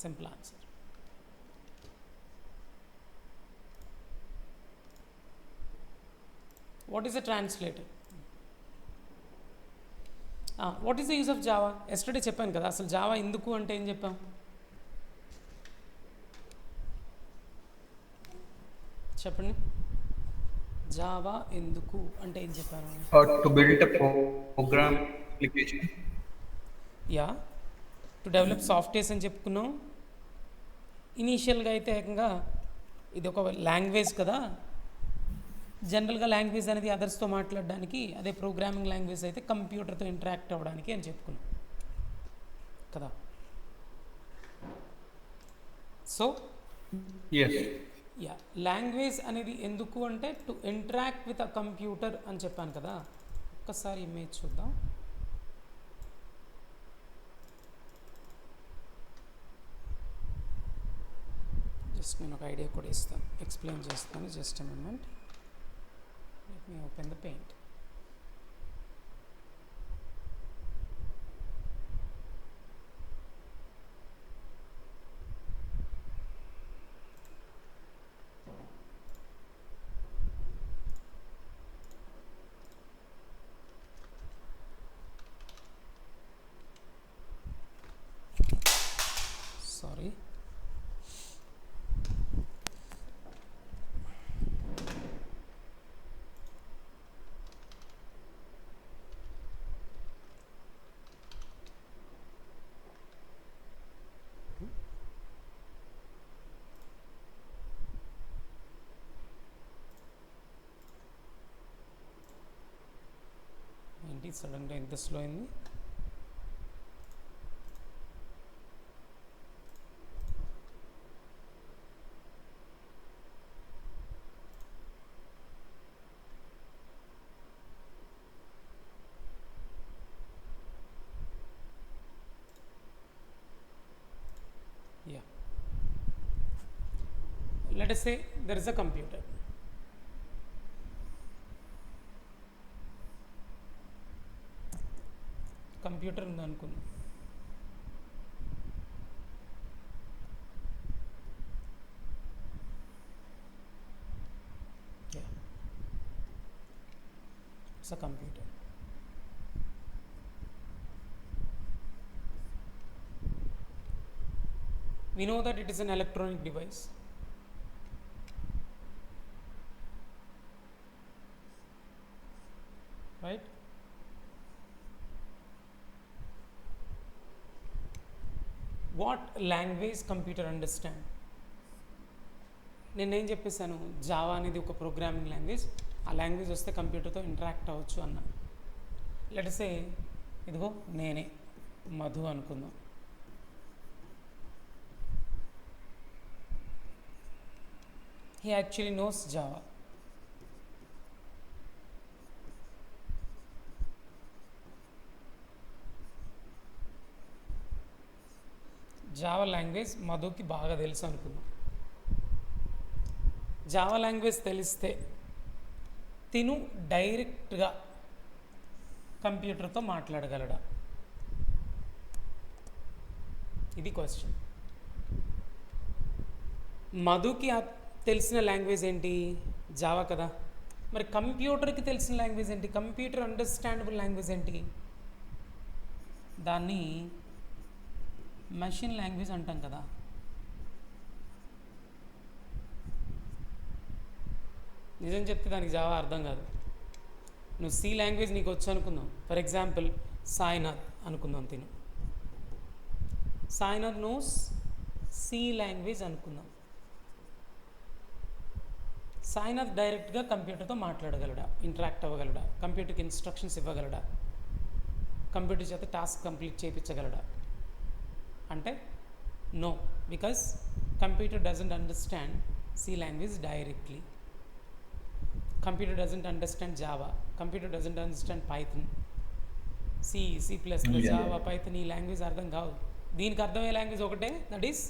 Simple answer. What is a translator? What is the use of Java? Yesterday చెప్పాను కదా, అసలు జావా ఎందుకు అంటే ఏం చెప్పాం? చెప్పండి. జావా ఎందుకు అంటే ఏం చెప్పాను? To build a program application. Yeah, to develop softwares అని చెప్పుకున్నాం. ఇనీషియల్గా అయితే ఏకంగా ఇది ఒక లాంగ్వేజ్ కదా, జనరల్గా లాంగ్వేజ్ అనేది అదర్స్తో మాట్లాడడానికి, అదే ప్రోగ్రామింగ్ లాంగ్వేజ్ అయితే కంప్యూటర్తో ఇంటరాక్ట్ అవ్వడానికి అని చెప్పుకున్నాం కదా. So Yes. యా, లాంగ్వేజ్ అనేది ఎందుకు అంటే to interact with a computer అని చెప్పాను కదా. ఒక్కసారి ఇమేజ్ చూద్దాం. జస్ట్ నేను ఒక ఐడియా కూడా ఇస్తాను, ఎక్స్ప్లెయిన్ చేస్తాను. Just a moment, let me open the paint. Sorry. ఏంటి సడన్గా ఎంత స్లో అయింది? Yeah. Let us say there is a computer. Computer ఉంది అనుకుందాం. It's a computer. We know that it is an electronic device. Right? What language computer understand? నేనేం చెప్పేశాను, Java అనేది ఒక ప్రోగ్రామింగ్ లాంగ్వేజ్. ఆ లాంగ్వేజ్ వస్తే కంప్యూటర్తో ఇంటరాక్ట్ అవ్వచ్చు అన్న. లెట్ సే ఇదిగో నేనే మధు అనుకుందాం. He actually knows Java. Java language మధుకి బాగా తెలుసు అనుకుందాం. జావా లాంగ్వేజ్ తెలిస్తే తిను డైరెక్ట్గా కంప్యూటర్తో మాట్లాడగలడా? ఇది క్వశ్చన్. మధుకి తెలిసిన లాంగ్వేజ్ ఏంటి? జావా కదా. మరి కంప్యూటర్కి తెలిసిన లాంగ్వేజ్ ఏంటి? కంప్యూటర్ అండర్స్టాండబుల్ లాంగ్వేజ్ ఏంటి? దాన్ని మెషిన్ లాంగ్వేజ్ అంటాం కదా. నిజం చెప్తే దానికి జావా అర్థం కాదు. నువ్వు సి లాంగ్వేజ్ నీకు వచ్చు అనుకుందాం. ఫర్ ఎగ్జాంపుల్ సాయినాథ్ అనుకుందాం. తిను సాయినాథ్ నోస్ సి లాంగ్వేజ్ అనుకుందాం. సాయినాథ్ డైరెక్ట్గా కంప్యూటర్తో మాట్లాడగలడా? ఇంటరాక్ట్ అవ్వగలడా? కంప్యూటర్కి ఇన్స్ట్రక్షన్స్ ఇవ్వగలడా? కంప్యూటర్ చేత టాస్క్ కంప్లీట్ చేయించగలడా అంటే no, because computer doesn't understand C language directly. Computer doesn't understand Java. Computer doesn't understand Python. C plus plus, Java, Python ఈ లాంగ్వేజ్ అర్థం కావు. దీనికి అర్థమయ్యే లాంగ్వేజ్ ఒకటే, దట్ ఈస్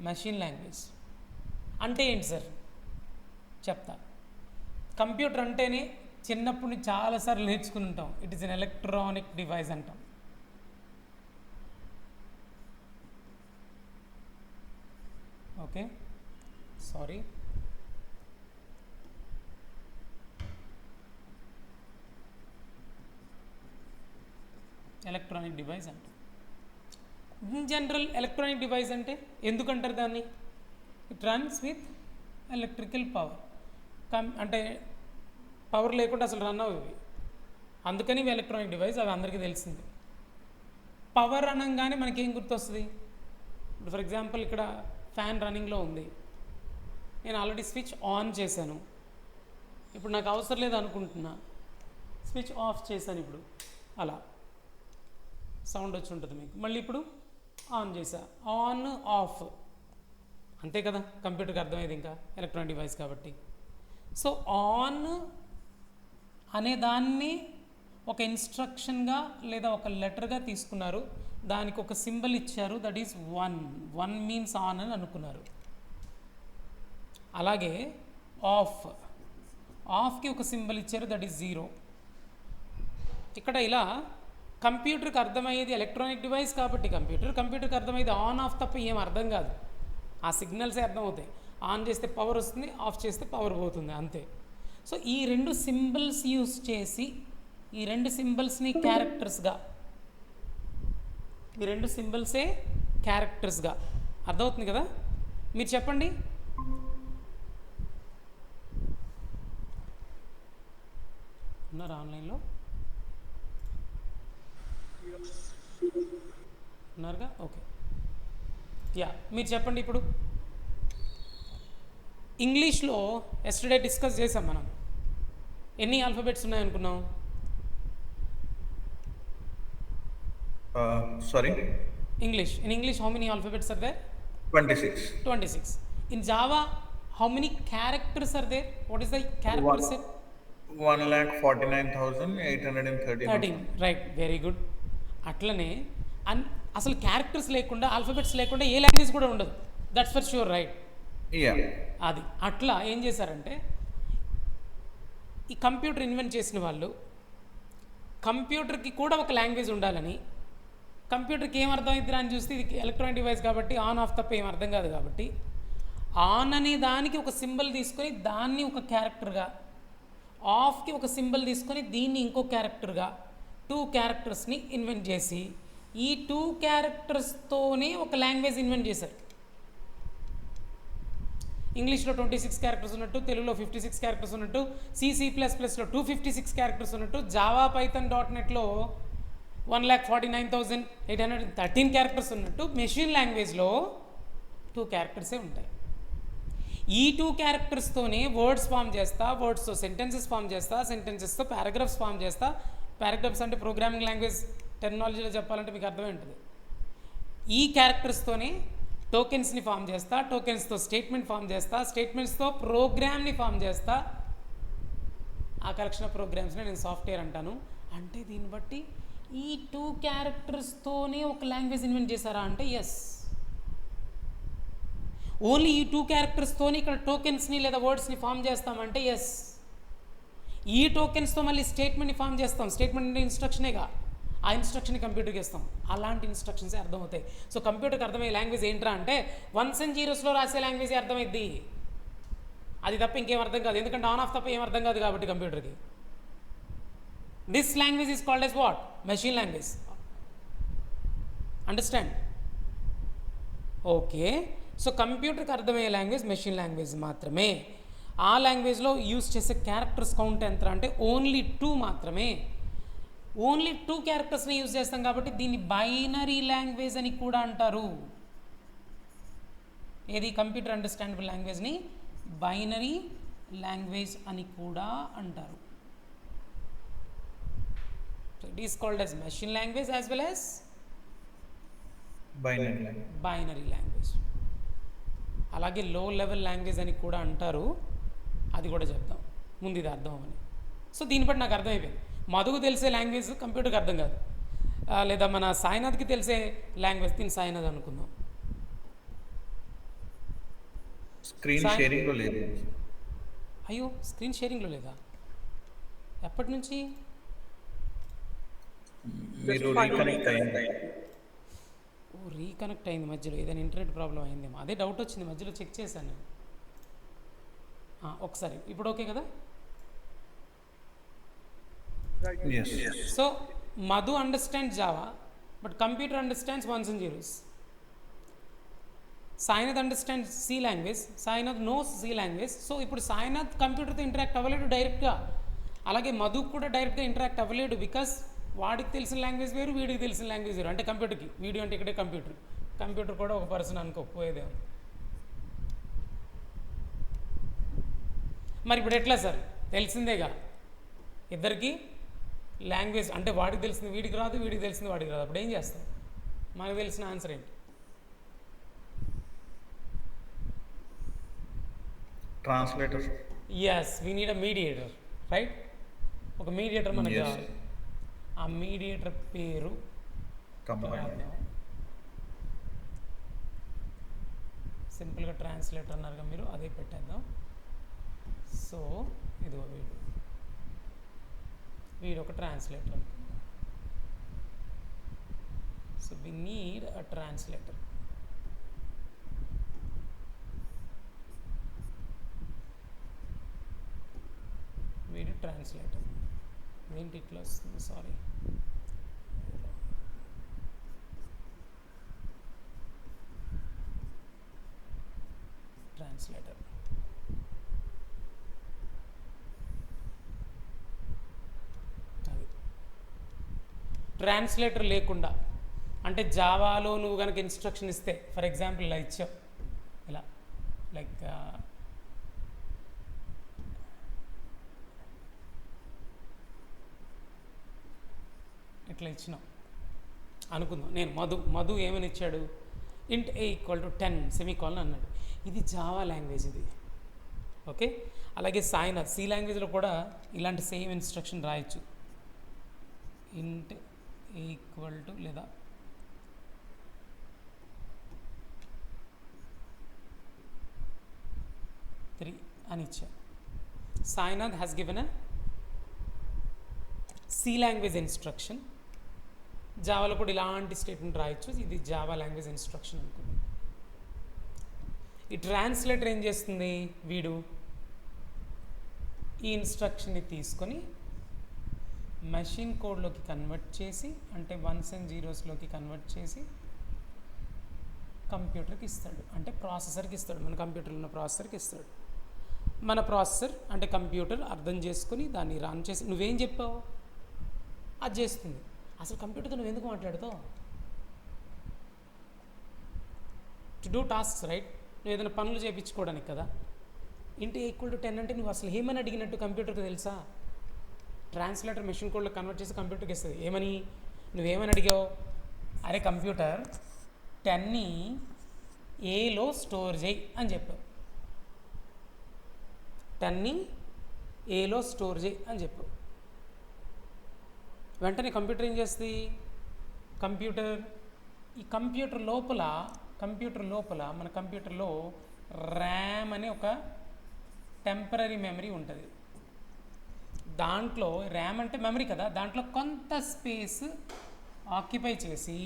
మెషిన్ లాంగ్వేజ్. అంటే ఏంటి సార్ చెప్తా. కంప్యూటర్ అంటేనే చిన్నప్పుడు నుంచి చాలాసార్లు నేర్చుకుని ఉంటాం, it is an electronic device అంటాం. Okay, sorry. ఎలక్ట్రానిక్ డివైస్ అంటే ఇన్ జనరల్ ఎలక్ట్రానిక్ డివైస్ అంటే ఎందుకంటారు దాన్ని? It runs with electrical power. అంటే పవర్ లేకుండా అసలు రన్ అవ్వవి, అందుకని ఇవి ఎలక్ట్రానిక్ డివైస్, అది అందరికీ తెలిసింది. పవర్ అనగానే మనకేం గుర్తొస్తుంది? ఇప్పుడు ఫర్ ఎగ్జాంపుల్ ఇక్కడ ఫ్యాన్ రన్నింగ్లో ఉంది, నేను ఆల్రెడీ స్విచ్ ఆన్ చేశాను, ఇప్పుడు నాకు అవసరం లేదు అనుకుంటున్నా, స్విచ్ ఆఫ్ చేశాను, ఇప్పుడు అలా సౌండ్ వచ్చి ఉంటుంది మీకు. మళ్ళీ ఇప్పుడు ఆన్ చేసా, ఆన్ ఆఫ్, అంతే కదా, కంప్యూటర్కి అర్థమైంది, ఇంకా ఎలక్ట్రానిక్ డివైస్ కాబట్టి. సో ఆన్ అనే దాన్ని ఒక ఇన్స్ట్రక్షన్గా లేదా ఒక లెటర్గా తీసుకున్నారు, దానికి ఒక సింబల్ ఇచ్చారు, దట్ ఈస్ 1. 1 మీన్స్ ఆన్ అని అనుకున్నారు. అలాగే ఆఫ్, ఆఫ్కి ఒక సింబల్ ఇచ్చారు, దట్ ఈస్ 0. ఇక్కడ ఇలా కంప్యూటర్కి అర్థమయ్యేది ఎలక్ట్రానిక్ డివైస్ కాబట్టి కంప్యూటర్కి అర్థమయ్యేది ఆన్ ఆఫ్ తప్ప ఏం అర్థం కాదు, ఆ సిగ్నల్సే అర్థమవుతాయి. ఆన్ చేస్తే పవర్ వస్తుంది, ఆఫ్ చేస్తే పవర్ పోతుంది, అంతే. సో ఈ రెండు సింబల్స్ యూస్ చేసి, ఈ రెండు సింబల్స్ని క్యారెక్టర్స్గా, ఈ రెండు సింబల్సే క్యారెక్టర్స్గా అర్థమవుతుంది కదా. మీరు చెప్పండి, ఉన్నారా ఆన్లైన్లో? ఉన్నారుగా, ఓకే. యా, మీరు చెప్పండి. ఇప్పుడు ఇంగ్లీష్లో ఎస్టర్డే డిస్కస్ చేసాం మనం, ఎన్ని alphabets ఉన్నాయనుకున్నాం? Sorry? English. In English, how many alphabets are there? 26. 26. In Java, how many characters are there? What is the character set? 1,49,813. 13. Right, very good. అట్లనే అసలు క్యారెక్టర్స్ లేకుండా, ఆల్ఫాబెట్స్ లేకుండా ఏ లాంగ్వేజ్ కూడా ఉండదు, that's for sure, right? Yeah. అది అట్లా ఏం చేశారంటే, ఈ కంప్యూటర్ ఇన్వెంట్ చేసిన వాళ్ళు కంప్యూటర్కి కూడా ఒక లాంగ్వేజ్ ఉండాలని, కంప్యూటర్కి ఏం అర్థమవుతుందా అని చూస్తే ఇది ఎలక్ట్రానిక్ డివైస్ కాబట్టి ఆన్ ఆఫ్ తప్ప ఏం అర్థం కాదు కాబట్టి, ఆన్ అనే దానికి ఒక సింబల్ తీసుకొని దాన్ని ఒక క్యారెక్టర్గా, ఆఫ్కి ఒక సింబల్ తీసుకొని దీన్ని ఇంకో క్యారెక్టర్గా, 2 క్యారెక్టర్స్ని ఇన్వెంట్ చేసి, ఈ 2 క్యారెక్టర్స్తోనే ఒక లాంగ్వేజ్ ఇన్వెంట్ చేశారు. ఇంగ్లీష్లో 26 క్యారెక్టర్స్ ఉన్నట్టు, తెలుగులో 56 క్యారెక్టర్స్ ఉన్నట్టు, C++లో 256 క్యారెక్టర్స్ ఉన్నట్టు, జావా పైథాన్ .NETలో 1,49,813 క్యారెక్టర్స్ ఉన్నట్టు, మెషిన్ లాంగ్వేజ్లో 2 క్యారెక్టర్సే ఉంటాయి. ఈ 2 క్యారెక్టర్స్తోనే వర్డ్స్ ఫామ్ చేస్తా, వర్డ్స్తో సెంటెన్సెస్ ఫామ్ చేస్తా, సెంటెన్సెస్తో పారాగ్రాఫ్స్ ఫామ్ చేస్తా. పారాగ్రాఫ్స్ అంటే ప్రోగ్రామింగ్ లాంగ్వేజ్ టెక్నాలజీలో చెప్పాలంటే మీకు అర్థమై ఉంటుంది. ఈ క్యారెక్టర్స్తోనే టోకెన్స్ని ఫామ్ చేస్తా, టోకెన్స్తో స్టేట్మెంట్ ఫామ్ చేస్తా, స్టేట్మెంట్స్తో ప్రోగ్రామ్ని ఫామ్ చేస్తా. ఆ కలెక్షన్ ఆఫ్ ప్రోగ్రామ్స్ని నేను సాఫ్ట్వేర్ అంటాను. అంటే దీన్ని బట్టి ఈ 2 క్యారెక్టర్స్తోనే ఒక లాంగ్వేజ్ ఇన్వెంట్ చేశారా అంటే ఎస్. ఓన్లీ ఈ 2 క్యారెక్టర్స్తోనే ఇక్కడ టోకెన్స్ని లేదా వర్డ్స్ని ఫామ్ చేస్తామంటే ఎస్. ఈ టోకెన్స్తో మళ్ళీ స్టేట్మెంట్ని ఫామ్ చేస్తాం, స్టేట్మెంట్ అంటే ఇన్స్ట్రక్షనేగా, ఆ ఇన్స్ట్రక్షన్ని కంప్యూటర్కి ఇస్తాం. అలాంటి ఇన్స్ట్రక్షన్సే అర్థమవుతాయి. సో కంప్యూటర్కి అర్థమయ్యే లాంగ్వేజ్ ఏంట్రా అంటే 1s and 0sలో రాసే లాంగ్వేజే అర్థమైద్ది, అది తప్ప ఇంకేం అర్థం కాదు. ఎందుకంటే ఆన్ ఆఫ్ తప్ప ఏం అర్థం కాదు కాబట్టి కంప్యూటర్కి. This language is called as what? Machine language. Understand? Okay. So కంప్యూటర్కి అర్థమయ్యే లాంగ్వేజ్ మెషిన్ లాంగ్వేజ్ మాత్రమే. ఆ లాంగ్వేజ్లో యూజ్ చేసే క్యారెక్టర్స్ కౌంట్ ఎంత అంటే ఓన్లీ 2 మాత్రమే. ఓన్లీ 2 క్యారెక్టర్స్ని యూజ్ చేస్తాం కాబట్టి దీన్ని బైనరీ లాంగ్వేజ్ అని కూడా అంటారు. ఏది? కంప్యూటర్ అండర్స్టాండబుల్ లాంగ్వేజ్ని బైనరీ లాంగ్వేజ్ అని కూడా అంటారు. So it is called as machine language as well as binary language. అలాగే లో లెవెల్ లాంగ్వేజ్ అని కూడా అంటారు, అది కూడా చెప్తాం ముందు, ఇది అర్థం అని. సో దీన్ని బట్టి నాకు అర్థమైపోయింది, మధుకు తెలిసే లాంగ్వేజ్ కంప్యూటర్కి అర్థం కాదు, లేదా మన సాయినాథ్కి తెలిసే లాంగ్వేజ్ దీన్ని సాయినాథ్ అనుకుందాం. స్క్రీన్ షేరింగ్లో లేదు. అయ్యో, స్క్రీన్ షేరింగ్లో లేదా? ఎప్పటి నుంచి? మీరు రీకనెక్ట్ అయ్యింది. రీకనెక్ట్ అయింది మధ్యలో, ఏదైనా ఇంటర్నెట్ ప్రాబ్లం అయిందేమో, అదే డౌట్ వచ్చింది మధ్యలో, చెక్ చేశాను నేను. ఒకసారి ఇప్పుడు ఓకే కదా? Yes. So Madhu understand Java, but computer understands ones and zeros. Sainath understand C language, Sainath knows C language. So ఇప్పుడు సాయినాథ్ కంప్యూటర్తో ఇంటరాక్ట్ అవ్వలేడు డైరెక్ట్గా, అలాగే మధు కూడా డైరెక్ట్గా ఇంటరాక్ట్ అవ్వలేడు, బికాస్ వాడికి తెలిసిన లాంగ్వేజ్ వేరు, వీడికి తెలిసిన లాంగ్వేజ్ వేరు. అంటే కంప్యూటర్కి, వీడియో అంటే ఇక్కడే కంప్యూటర్ కూడా ఒక పర్సన్ అనుకోకపోయేదే. మరి ఇప్పుడు ఎట్లా సార్? తెలిసిందేగా ఇద్దరికి లాంగ్వేజ్, అంటే వాడికి తెలిసింది వీడికి రాదు, వీడికి తెలిసింది వాడికి రాదు. అప్పుడు ఏం చేస్తాం? మనకు తెలిసిన ఆన్సర్ ఏంటి? Translator. Yes, we need a mediator, right? ఒక మీడియేటర్ మనకు Yes. కావాలి. ఆ మీడియేటర్ పేరు Combined. సింపుల్గా ట్రాన్స్లేటర్ అన్నారుగా మీరు, అదే పెట్టేద్దాం. సో ఇదిగో వీడు ఒక ట్రాన్స్లేటర్ అనుకుందాం. So we need a translator. వీడు ట్రాన్స్లేటర్. ఏంటి ఇట్లా వస్తుంది? Sorry, translator. అది ట్రాన్స్లేటర్ లేకుండా, అంటే జావాలో నువ్వు కనుక ఇన్స్ట్రక్షన్ ఇస్తే, ఫర్ ఎగ్జాంపుల్ ఇలా ఇచ్చావు, ఇలా లైక్ ఇట్లా ఇచ్చినాం అనుకుందాం. నేను మధు ఏమని ఇచ్చాడు? int a equal to 10 semicolon అన్నాడు. ఇది జావా లాంగ్వేజ్ ఇది, ఓకే. అలాగే సాయినాథ్ సి లాంగ్వేజ్లో కూడా ఇలాంటి సేమ్ ఇన్స్ట్రక్షన్ రాయొచ్చు. int a ఈక్వల్ టు లేదా త్రీ అని ఇచ్చా. Sainath has given a C language instruction. జావాలో కూడా ఇలాంటి స్టేట్మెంట్ రాయొచ్చు. ఇది జావా లాంగ్వేజ్ ఇన్స్ట్రక్షన్ అనుకుంది. ఈ ట్రాన్స్లేటర్ ఏం చేస్తుంది? వీడు ఈ ఇన్స్ట్రక్షన్ని తీసుకొని మెషిన్ కోడ్లోకి కన్వర్ట్ చేసి, అంటే వన్స్ అండ్ జీరోస్లోకి కన్వర్ట్ చేసి కంప్యూటర్కి ఇస్తాడు, అంటే ప్రాసెసర్కి ఇస్తాడు. మన కంప్యూటర్లో ఉన్న ప్రాసెసర్కి ఇస్తాడు. మన ప్రాసెసర్ అంటే కంప్యూటర్ అర్థం చేసుకొని దాన్ని రన్ చేసి, నువ్వేం చెప్పావు అది చేస్తుంది. అసలు కంప్యూటర్తో నువ్వు ఎందుకు మాట్లాడుతావు? To do tasks, right? నువ్వు ఏదైనా పనులు చేయించుకోవడానికి కదా. int a ఈక్వల్ టు 10 అంటే నువ్వు అసలు ఏమని అడిగినట్టు కంప్యూటర్కి తెలుసా? ట్రాన్స్లేటర్ మెషిన్ కోడ్లో కన్వర్ట్ చేసి కంప్యూటర్కి ఇస్తుంది. ఏమని? నువ్వేమని అడిగావు? అరే కంప్యూటర్ 10ని ఏలో స్టోర్ చేయి అని చెప్పావు. 10ని ఏలో స్టోర్ చేయి అని చెప్పావు. వెంటనే కంప్యూటర్ ఏం చేస్తుంది? ఈ కంప్యూటర్ లోపల మన కంప్యూటర్లో ర్యామ్ అనే ఒక టెంపరీ మెమరీ ఉంటుంది. దాంట్లో ర్యామ్ అంటే మెమరీ కదా, దాంట్లో కొంత స్పేస్ ఆక్యుపై చేసి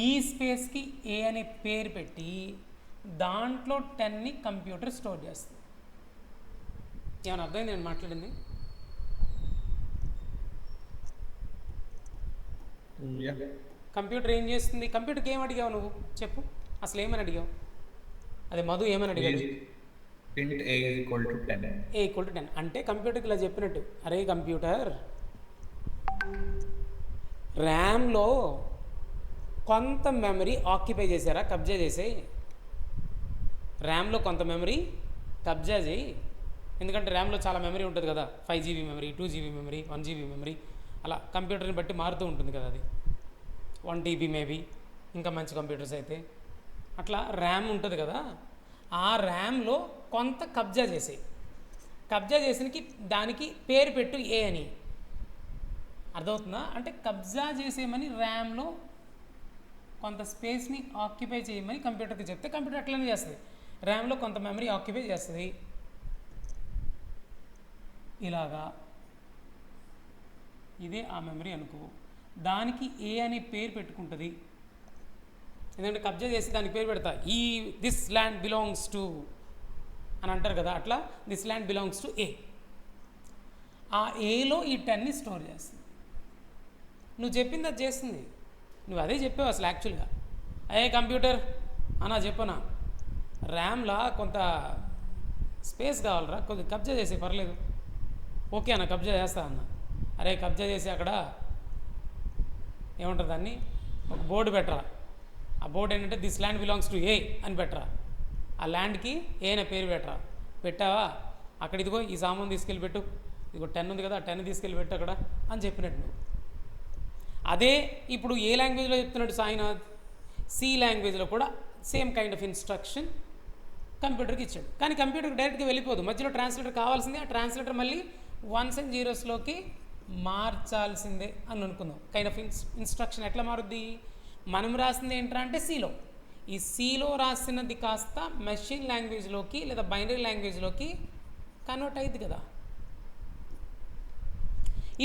ఈ స్పేస్కి ఏ అనే పేరు పెట్టి దాంట్లో 10ని కంప్యూటర్ స్టోర్ చేస్తుంది. ఏమైనా అర్థమైంది నేను మాట్లాడింది? Yeah. కంప్యూటర్ ఏం చేస్తుంది? కంప్యూటర్కి ఏం అడిగావు నువ్వు చెప్పు, అసలు ఏమని అడిగావు? అదే మధు ఏమని అడిగాడు? int a is equal to 10. A equal to 10 అంటే కంప్యూటర్కి ఇలా చెప్పినట్టు, అరే కంప్యూటర్ ర్యామ్లో కొంత మెమరీ ఆక్యుపై చేశారా, కబ్జా చేసేయి. ర్యామ్లో కొంత మెమరీ కబ్జా చేయి. ఎందుకంటే ర్యామ్లో చాలా మెమరీ ఉంటుంది కదా, 5 GB memory, 2 GB memory, 1 GB memory, అలా కంప్యూటర్ని బట్టి మారుతూ ఉంటుంది కదా. అది 1 TB మేబీ, ఇంకా మంచి కంప్యూటర్స్ అయితే అట్లా ర్యామ్ ఉంటుంది కదా. ఆ ర్యామ్లో కొంత కబ్జా చేసేయి. కబ్జా చేసినకి దానికి పేరు పెట్టు ఏ అని. అర్థమవుతుందా? అంటే కబ్జా చేసేయమని ర్యామ్లో కొంత స్పేస్ని ఆక్యుపై చేయమని కంప్యూటర్కి చెప్తే కంప్యూటర్ అట్లనే చేస్తుంది. ర్యామ్లో కొంత మెమరీ ఆక్యుపై చేస్తుంది. ఇలాగా ఇదే ఆ మెమరీ అనుకో. దానికి ఏ అనే పేరు పెట్టుకుంటుంది. ఎందుకంటే కబ్జా చేసి దానికి పేరు పెడతా, ఈ దిస్ ల్యాండ్ బిలాంగ్స్ టు అని అంటారు కదా, అట్లా దిస్ ల్యాండ్ బిలాంగ్స్ టు ఏ. ఆ ఏలో ఈ 10ని స్టోర్ చేస్తుంది. నువ్వు చెప్పింది అది చేస్తుంది. నువ్వు అదే చెప్పావు అసలు యాక్చువల్గా. అయ్యే కంప్యూటర్ అన్నా చెప్పనా, ర్యామ్లా కొంత స్పేస్ కావాలరా, కొద్దిగా కబ్జా చేసే పర్లేదు. ఓకే అన్న కబ్జా చేస్తా అన్న. అరే కబ్జా చేసి అక్కడ ఏమంటారు దాన్ని, ఒక బోర్డు పెట్టరా. ఆ బోర్డు ఏంటంటే దిస్ ల్యాండ్ బిలాంగ్స్ టు ఏ అని పెట్టరా. ఆ ల్యాండ్కి ఏ అనే పేరు పెట్టరా. పెట్టావా, అక్కడ ఇదిగో ఈ సామాన్ తీసుకెళ్ళి పెట్టు, ఇదిగో 10 ఉంది కదా, ఆ 10 తీసుకెళ్ళి పెట్టు అక్కడ అని చెప్పినట్టు నువ్వు. అదే ఇప్పుడు ఏ లాంగ్వేజ్లో చెప్తున్నాడు సాయినాథ్, సి లాంగ్వేజ్లో కూడా సేమ్ కైండ్ ఆఫ్ ఇన్స్ట్రక్షన్ కంప్యూటర్కి ఇచ్చాడు. కానీ కంప్యూటర్కి డైరెక్ట్గా వెళ్ళిపోదు, మధ్యలో ట్రాన్స్లేటర్ కావాల్సిందే. ఆ ట్రాన్స్లేటర్ మళ్ళీ 1s and 0sలోకి మార్చాల్సిందే అని అనుకుందాం. కైండ్ ఆఫ్ ఇన్స్ట్రక్షన్ ఎట్లా మారుద్ది, మనం రాసింది ఏంట్రా అంటే సిలో, ఈ సిలో రాసినది కాస్త మెషిన్ లాంగ్వేజ్లోకి లేదా బైనరీ లాంగ్వేజ్లోకి కన్వర్ట్ అయ్యింది కదా.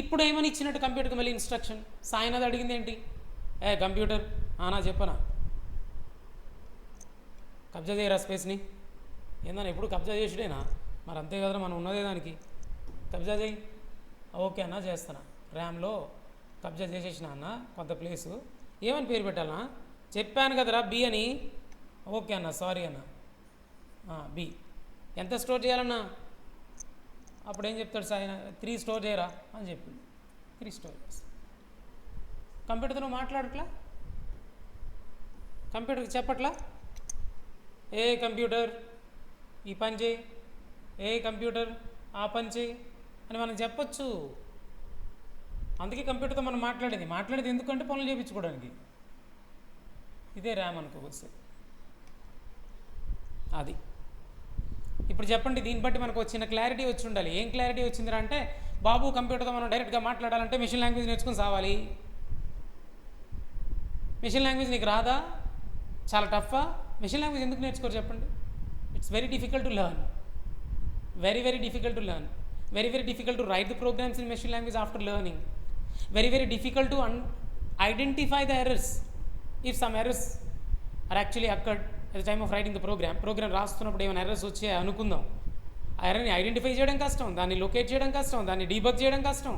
ఇప్పుడు ఏమని ఇచ్చినట్టు కంప్యూటర్కి మళ్ళీ ఇన్స్ట్రక్షన్. సాయినాథ్ అడిగింది ఏంటి, ఏ కంప్యూటర్ ఆనా చెప్పనా, కబ్జా చేయరా స్పేస్ని. ఏందన్నా ఎప్పుడు కబ్జా చేసుడేనా, మరి అంతే కదరా మనం ఉన్నదే దానికి, కబ్జా చేయి. ఓకే అన్న చేస్తానా, ర్యామ్లో కబ్జా చేసేసిన అన్న కొంత ప్లేసు, ఏమని పేరు పెట్టాలన్నా, చెప్పాను కదరా బి అని. ఓకే అన్న సారీ అన్న, బి. ఎంత స్టోర్ చేయాలన్నా, అప్పుడు ఏం చెప్తాడు సాయి, 3 స్టోర్ చేయరా అని చెప్పింది. 3 స్టోర్ చేస్తా. కంప్యూటర్తో నువ్వు మాట్లాడట్లా, కంప్యూటర్కి చెప్పట్లా, ఏ కంప్యూటర్ ఈ పని చేయి, ఏ కంప్యూటర్ ఆ పని చేయి అని మనం చెప్పొచ్చు. అందుకే కంప్యూటర్తో మనం మాట్లాడేది ఎందుకంటే పనులు చేయించుకోవడానికి. ఇదే ర్యామ్ అనుకోవచ్చు. అది ఇప్పుడు చెప్పండి, దీన్ని బట్టి మనకు వచ్చిన క్లారిటీ వచ్చి ఉండాలి. ఏం క్లారిటీ వచ్చిందిరా అంటే, బాబు కంప్యూటర్తో మనం డైరెక్ట్గా మాట్లాడాలంటే మెషిన్ లాంగ్వేజ్ నేర్చుకుని సావాలి. మెషిన్ లాంగ్వేజ్ నీకు రాదా, చాలా టఫా. మెషిన్ లాంగ్వేజ్ ఎందుకు నేర్చుకోరు చెప్పండి. It's very difficult to learn, very difficult to learn, very difficult to write the programs in machine language after learning, very difficult to identify the errors if some errors are actually occurred at the time of writing the program రాస్తున్నప్పుడు ఏమైనా errors వచ్చాయి అనుకుందాం, ఆ ఎర్రర్ని identify చేయడం కష్టం, దాన్ని locate చేయడం కష్టం, దాన్ని డీబగ్ చేయడం కష్టం.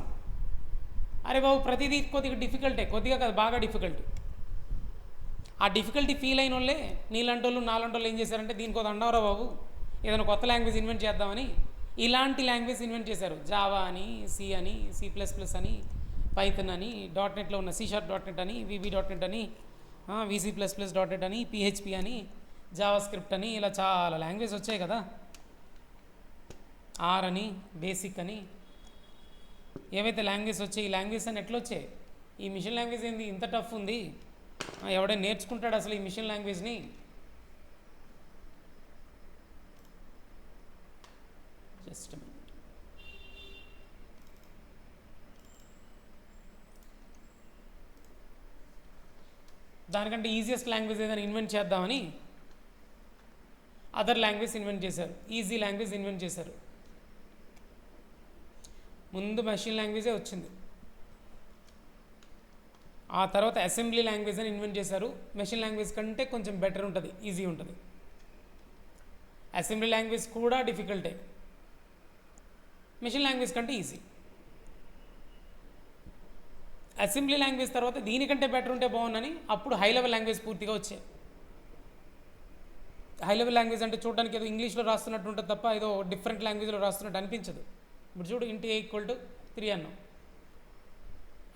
అరే బాబు ప్రతిదీ కొద్దిగా డిఫికల్టే, కొద్దిగా కాదు బాగా డిఫికల్ట్. ఆ డిఫికల్టీ ఫీల్ అయిన వాళ్ళే నీలాంటి వాళ్ళు నాలాంటి వాళ్ళు ఏం చేశారంటే, దీనికి ఒక అన్నవరా బాబు ఏదైనా కొత్త లాంగ్వేజ్ ఇన్వెంట్ చేద్దామని ఇలాంటి లాంగ్వేజ్ ఇన్వెంట్ చేశారు. జావా అని, సి అని, C++ అని, పైథన్ అని, .NETలో ఉన్న C# .NET అని, VB.NET అని, VC++ .NET అని, PHP అని, జావా స్క్రిప్ట్ అని, ఇలా చాలా లాంగ్వేజ్ వచ్చాయి కదా. ఆర్ అని, బేసిక్ అని, ఏవైతే లాంగ్వేజ్ వచ్చాయి, ఈ లాంగ్వేజ్ అని ఎట్లా వచ్చాయి. ఈ మిషన్ లాంగ్వేజ్ ఏంది ఇంత టఫ్ ఉంది, ఎవడైనా నేర్చుకుంటాడు అసలు ఈ మిషన్ లాంగ్వేజ్ని. జస్ట్ దానికంటే ఈజియెస్ట్ లాంగ్వేజ్ ఏదైనా ఇన్వెంట్ చేద్దామని అదర్ లాంగ్వేజ్ ఇన్వెంట్ చేశారు, ఈజీ లాంగ్వేజ్ ఇన్వెంట్ చేశారు. ముందు మెషిన్ లాంగ్వేజే వచ్చింది, ఆ తర్వాత అసెంబ్లీ లాంగ్వేజ్ అని ఇన్వెంట్ చేశారు. మెషిన్ లాంగ్వేజ్ కంటే కొంచెం బెటర్ ఉంటుంది, ఈజీ ఉంటుంది. అసెంబ్లీ లాంగ్వేజ్ కూడా డిఫికల్టే, మెషిన్ లాంగ్వేజ్ కంటే ఈజీ. అసెంబ్లీ లాంగ్వేజ్ తర్వాత దీనికంటే బెటర్ ఉంటే బాగుందని అప్పుడు హై లెవెల్ లాంగ్వేజ్ పూర్తిగా వచ్చాయి. హై లెవెల్ లాంగ్వేజ్ అంటే చూడడానికి ఏదో ఇంగ్లీష్లో రాస్తున్నట్టు ఉంటుంది తప్ప ఏదో డిఫరెంట్ లాంగ్వేజ్లో రాస్తున్నట్టు అనిపించదు. ఇప్పుడు చూడు, int a = 3 అన్నాం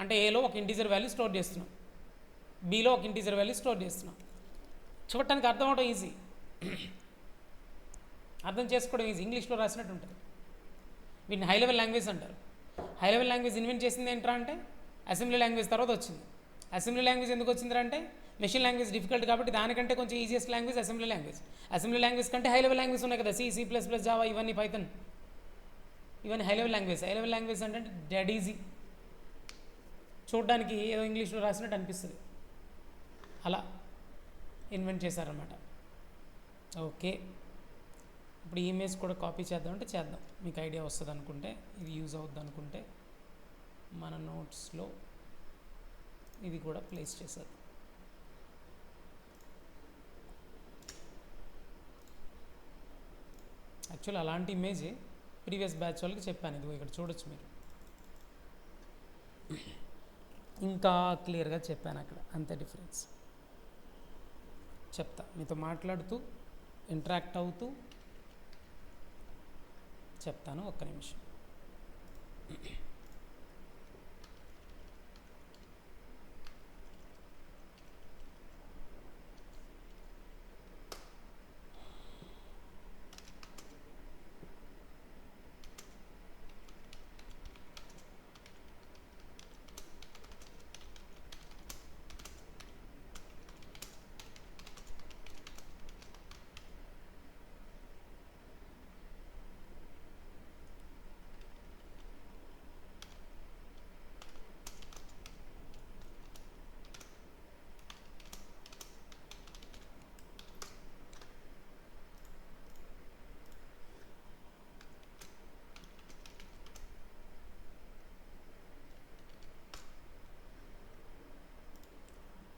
అంటే ఏలో ఒక ఇంటీజర్ వాల్యూ స్టోర్ చేస్తున్నాం, బీలో ఒక ఇంటీజర్ వాల్యూ స్టోర్ చేస్తున్నాం. చూడటానికి అర్థం అవడం ఈజీ, అర్థం చేసుకోవడం ఈజీ, ఇంగ్లీష్లో రాసినట్టు ఉంటుంది. వీటిని హై లెవెల్ లాంగ్వేజ్ అంటారు. హై లెవెల్ లాంగ్వేజ్ ఇన్వెంట్ చేసింది ఏంట్రా అంటే అసెంబ్లీ లాంగ్వేజ్ తర్వాత వచ్చింది. అసెంబ్లీ లాంగ్వేజ్ ఎందుకు వచ్చిందిరా అంటే మెషిన్ లాంగ్వేజ్ డిఫికల్ట్ కాబట్టి దానికంటే కొంచెం easiest language assembly language. Assembly language కంటే హై లెవెల్ లాంగ్వేజ్ ఉన్నాయి కదా, C++, జావా, ఇవన్నీ పైథన్, ఇవన్నీ high level language. High level language అంటే డెడ్ ఈజీ, చూడడానికి ఏదో ఇంగ్లీష్లో రాసినట్టు అనిపిస్తుంది. అలా ఇన్వెంట్ చేశారన్నమాట. ఓకే, ఇప్పుడు ఈ ఇమేజ్ కూడా కాపీ చేద్దామంటే చేద్దాం, మీకు ఐడియా వస్తుంది అనుకుంటే, ఇది యూజ్ అవుద్ది అనుకుంటే మన నోట్స్లో ఇది కూడా ప్లేస్ చేశారు. యాక్చువల్ అలాంటి ఇమేజే ప్రీవియస్ బ్యాచ్ వాళ్ళకి చెప్పాను. ఇదిగో ఇక్కడ చూడొచ్చు మీరు. ఇంకా క్లియర్గా చెప్పాను అక్కడ, అంతే డిఫరెన్స్. చెప్తా మీతో మాట్లాడుతూ ఇంటరాక్ట్ అవుతూ చెప్తాను, ఒక్క నిమిషం.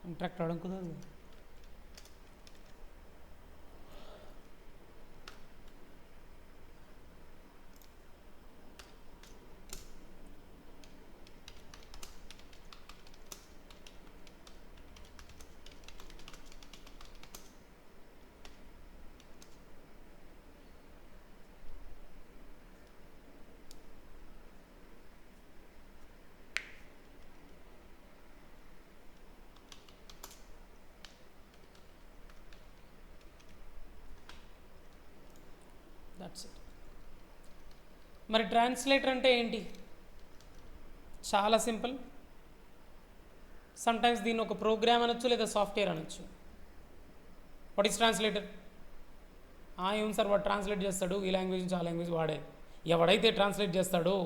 ఇంటరాక్ట్ అవ్వడం కుదరదు. That's it. మరి ట్రాన్స్లేటర్ అంటే ఏంటి? చాలా సింపుల్. సమ్టైమ్స్ దీన్ని ఒక ప్రోగ్రామ్ అనొచ్చు లేదా సాఫ్ట్వేర్ అనొచ్చు. What is translator? ఏం సార్ వాడు ట్రాన్స్లేట్ చేస్తాడు ఈ లాంగ్వేజ్ నుంచి ఆ లాంగ్వేజ్ వాడే. ఎవడైతే ట్రాన్స్లేట్ చేస్తాడో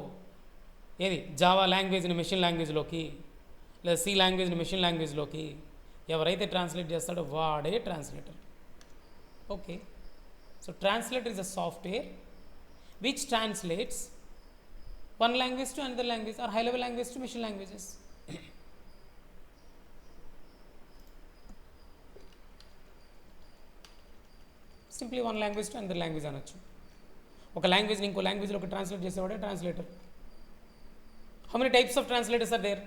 ఏది జావా లాంగ్వేజ్ని మెషిన్ లాంగ్వేజ్లోకి లేదా సి లాంగ్వేజ్ని మెషిన్ లాంగ్వేజ్లోకి ఎవరైతే ట్రాన్స్లేట్ చేస్తాడో వాడే translator. Okay. So translator is a software which translates one language to another language or high level language to machine languages. Simply one language to another language అనొచ్చు. ఒక లాంగ్వేజ్ని ఇంకో లాంగ్వేజ్లోకి translate చేసేవాడే translator. How many types of translators are there?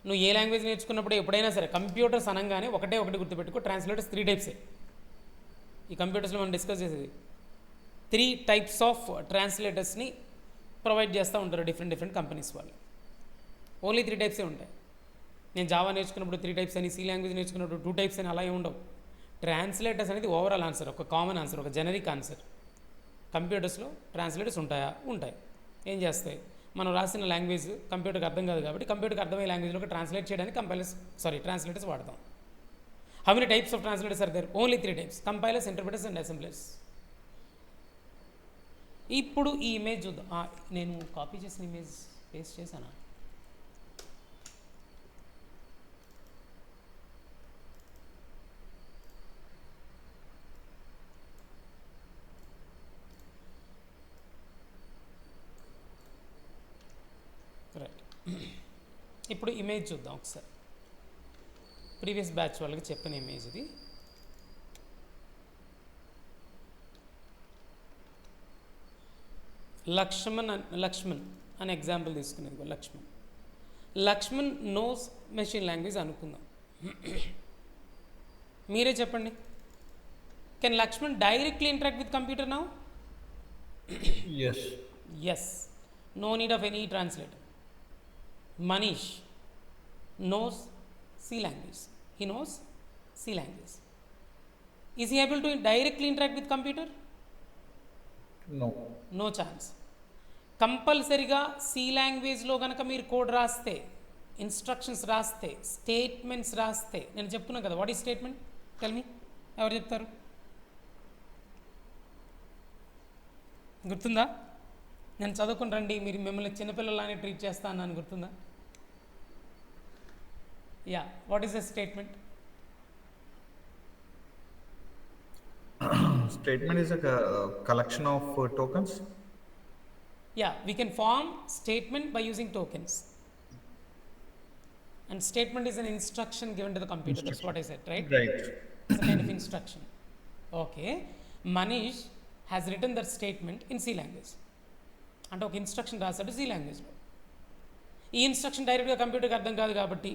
నువ్వు ఏ language నేర్చుకున్నప్పుడు ఎప్పుడైనా సరే కంప్యూటర్స్ అనగానే ఒకటి గుర్తుపెట్టుకో, ట్రాన్స్లేటర్స్ 3 టైప్సే. ఈ కంప్యూటర్స్లో మనం డిస్కస్ చేసేది 3 టైప్స్ ఆఫ్ ట్రాన్స్లేటర్స్ని ప్రొవైడ్ చేస్తూ ఉంటారు డిఫరెంట్ కంపెనీస్ వాళ్ళు. ఓన్లీ 3 టైప్సే ఉంటాయి. నేను జావా నేర్చుకున్నప్పుడు 3 టైప్స్ అని, సి లాంగ్వేజ్ నేర్చుకున్నప్పుడు 2 టైప్స్ అని అలా ఉండవు. ట్రాన్స్లేటర్స్ అనేది ఓవరాల్ ఆన్సర్, ఒక కామన్ ఆన్సర్, ఒక జనరిక్ ఆన్సర్. కంప్యూటర్స్లో ట్రాన్స్లేటర్స్ ఉంటాయా? ఉంటాయి. ఏం చేస్తాయి? మనం రాసిన లాంగ్వేజ్ కంప్యూటర్కి అర్థం కాదు కాబట్టి కంప్యూటర్కి అర్థమయ్యే లాంగ్వేజ్లోకి ట్రాన్స్లేట్ చేయడానికి ట్రాన్స్లేటర్స్ వాడతాం. How many types of translators are there? Only 3 types: compilers, interpreters and assemblers. ఇప్పుడు ఈ ఇమేజ్ చూద్దాం. నేను కాపీ చేసిన ఇమేజ్ పేస్ట్ చేశానా? రైట్. ఇప్పుడు ఇమేజ్ చూద్దాం ఒకసారి. ప్రీవియస్ బ్యాచ్ వాళ్ళకి చెప్పిన ఇమేజ్ ఇది. లక్ష్మణ్ అనే ఎగ్జాంపుల్ తీసుకునేది. లక్ష్మణ్ నోస్ మెషిన్ లాంగ్వేజ్ అనుకుందాం. మీరే చెప్పండి, can Lakshman directly interact with computer now? Yes. No need of any translator. Manish knows C language. He knows C language. Is he able to directly interact with computer? No. No chance. కంపల్సరిగా C లాంగ్వేజ్లో కనుక మీరు code రాస్తే, instructions రాస్తే, statements రాస్తే, నేను చెప్తున్నాను కదా, what is statement? Tell me, ఎవరు చెప్తారు? గుర్తుందా? నేను చదువుకుని రండి, మీరు మిమ్మల్ని చిన్నపిల్లలానే ట్రీట్ చేస్తా అన్నాను, గుర్తుందా? Yeah, what is a statement? Statement is a collection of tokens. Yeah, we can form statement by using tokens. And statement is an instruction given to the computer. That's what I said, right? Right. It's a kind of instruction. Okay. Manish has written that statement in C language. అంటే ఒక instruction రాశాడు C లాంగ్వేజ్లో. ఈ instruction డైరెక్ట్గా కంప్యూటర్కి అర్థం కాదు కాబట్టి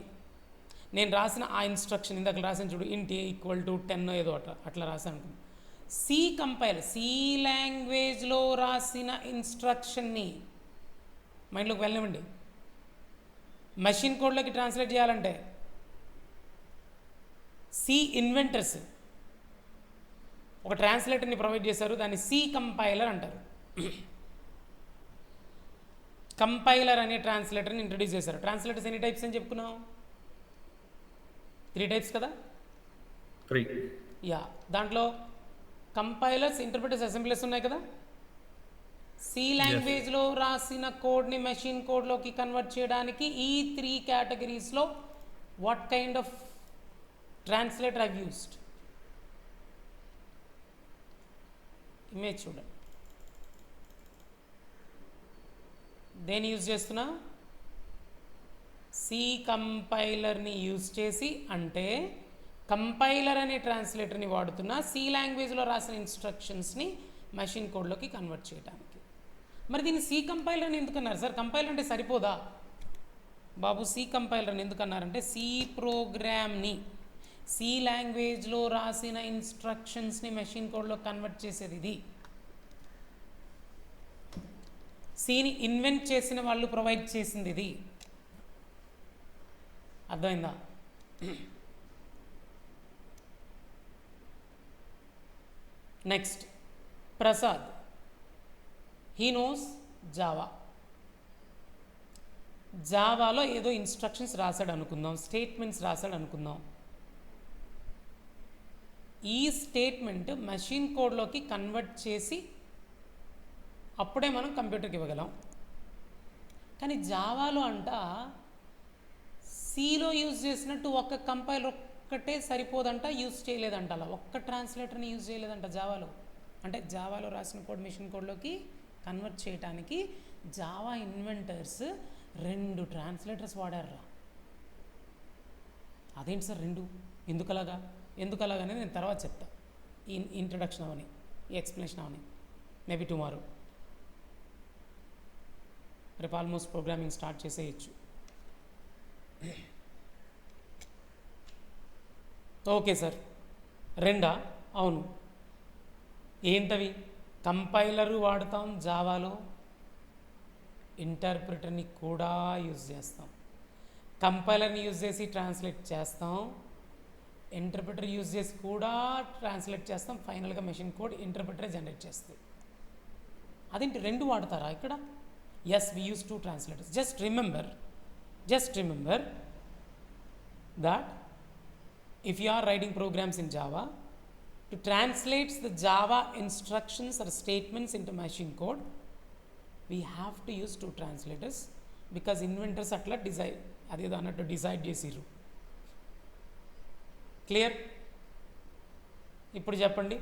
నేను రాసిన ఆ ఇన్స్ట్రక్షన్ ఇందాక రాసిన చూడు ఇంట్ ఏ ఈక్వల్ టు 10 ఏదో అట్లా రాశాను. సి కంపైలర్ సి లాంగ్వేజ్లో రాసిన ఇన్స్ట్రక్షన్ని మైండ్లోకి వెళ్ళనివ్వండి. మెషిన్ కోడ్లోకి ట్రాన్స్లేట్ చేయాలంటే సి ఇన్వెంటర్స్ ఒక ట్రాన్స్లేటర్ని ప్రొవైడ్ చేశారు, దాన్ని సి కంపైలర్ అంటారు. కంపైలర్ అనే ట్రాన్స్లేటర్ని ఇంట్రడ్యూస్ చేశారు. ట్రాన్స్లేటర్స్ ఎన్ని టైప్స్ అని చెప్పుకున్నాం? 3 టైప్స్ కదా. 3. యా, దాంట్లో కంపైలర్స్, ఇంటర్ప్రిటర్స్, అసెంబ్లీస్ ఉన్నాయి కదా. సి లాంగ్వేజ్లో రాసిన కోడ్ని మెషిన్ కోడ్లోకి కన్వర్ట్ చేయడానికి ఈ 3 కేటగిరీస్లో what kind of translator I've used? Image చూడండి. దేని యూజ్ చేస్తున్నా? సి కంపైలర్ని యూజ్ చేసి, అంటే కంపైలర్ అనే ట్రాన్స్లేటర్ని వాడుతున్నా సి లాంగ్వేజ్లో రాసిన ఇన్స్ట్రక్షన్స్ని మెషిన్ కోడ్లోకి కన్వర్ట్ చేయడానికి. మరి దీన్ని సి కంపైలర్ అని ఎందుకన్నారు సార్? కంపైలర్ అంటే సరిపోదా బాబు? సి కంపైలర్ అని ఎందుకన్నారంటే సి ప్రోగ్రామ్ని సి లాంగ్వేజ్లో రాసిన ఇన్స్ట్రక్షన్స్ని మెషిన్ కోడ్లో కన్వర్ట్ చేసేది ఇది. సిని ఇన్వెంట్ చేసిన వాళ్ళు ప్రొవైడ్ చేసింది ఇది. అర్థమైందా? Next Prasad, he knows Java. జావాలో ఏదో ఇన్స్ట్రక్షన్స్ రాశాడు అనుకుందాం, స్టేట్మెంట్స్ రాశాడు అనుకుందాం. ఈ స్టేట్మెంట్ మెషిన్ కోడ్లోకి కన్వర్ట్ చేసి అప్పుడే మనం కంప్యూటర్కి ఇవ్వగలం. కానీ జావాలో అంట సిలో యూజ్ చేసినట్టు ఒక్క కంపైలర్ ఒక్కటే సరిపోదంట, యూజ్ చేయలేదంట. అలా ఒక్క ట్రాన్స్లేటర్ని యూజ్ చేయలేదంట జావాలో. అంటే జావాలో రాసిన కోడ్ మెషిన్ కోడ్లోకి కన్వర్ట్ చేయడానికి జావా ఇన్వెంటర్స్ 2 ట్రాన్స్లేటర్స్ వాడారా. అదేంటి సార్ 2? ఎందుకలాగనేది నేను తర్వాత చెప్తా. ఈ ఇంట్రడక్షన్ అవని, ఈ ఎక్స్ప్లెనేషన్ అవని, మేబీ టుమారో. రేపు ఆల్మోస్ట్ ప్రోగ్రామింగ్ స్టార్ట్ చేసేయచ్చు. Okay sir. 2 అవును. ఏంటవి? కంపైలరు వాడతాం జావాలో, ఇంటర్ప్రిటర్ని కూడా యూజ్ చేస్తాం. కంపైలర్ని యూజ్ చేసి ట్రాన్స్లేట్ చేస్తాం, ఇంటర్ప్రిటర్ యూజ్ చేసి కూడా ట్రాన్స్లేట్ చేస్తాం. ఫైనల్గా మెషిన్ కోడ్ ఇంటర్ప్రిటరే జనరేట్ చేస్తుంది. అదేంటి 2 వాడతారా ఇక్కడ? Yes, we use 2 translators. Just remember that if you are writing programs in Java, to translate the Java instructions or statements into machine code, we have to use 2 translators because inventors atla decide chesiru. Clear? ఇప్పుడు చెప్పండి,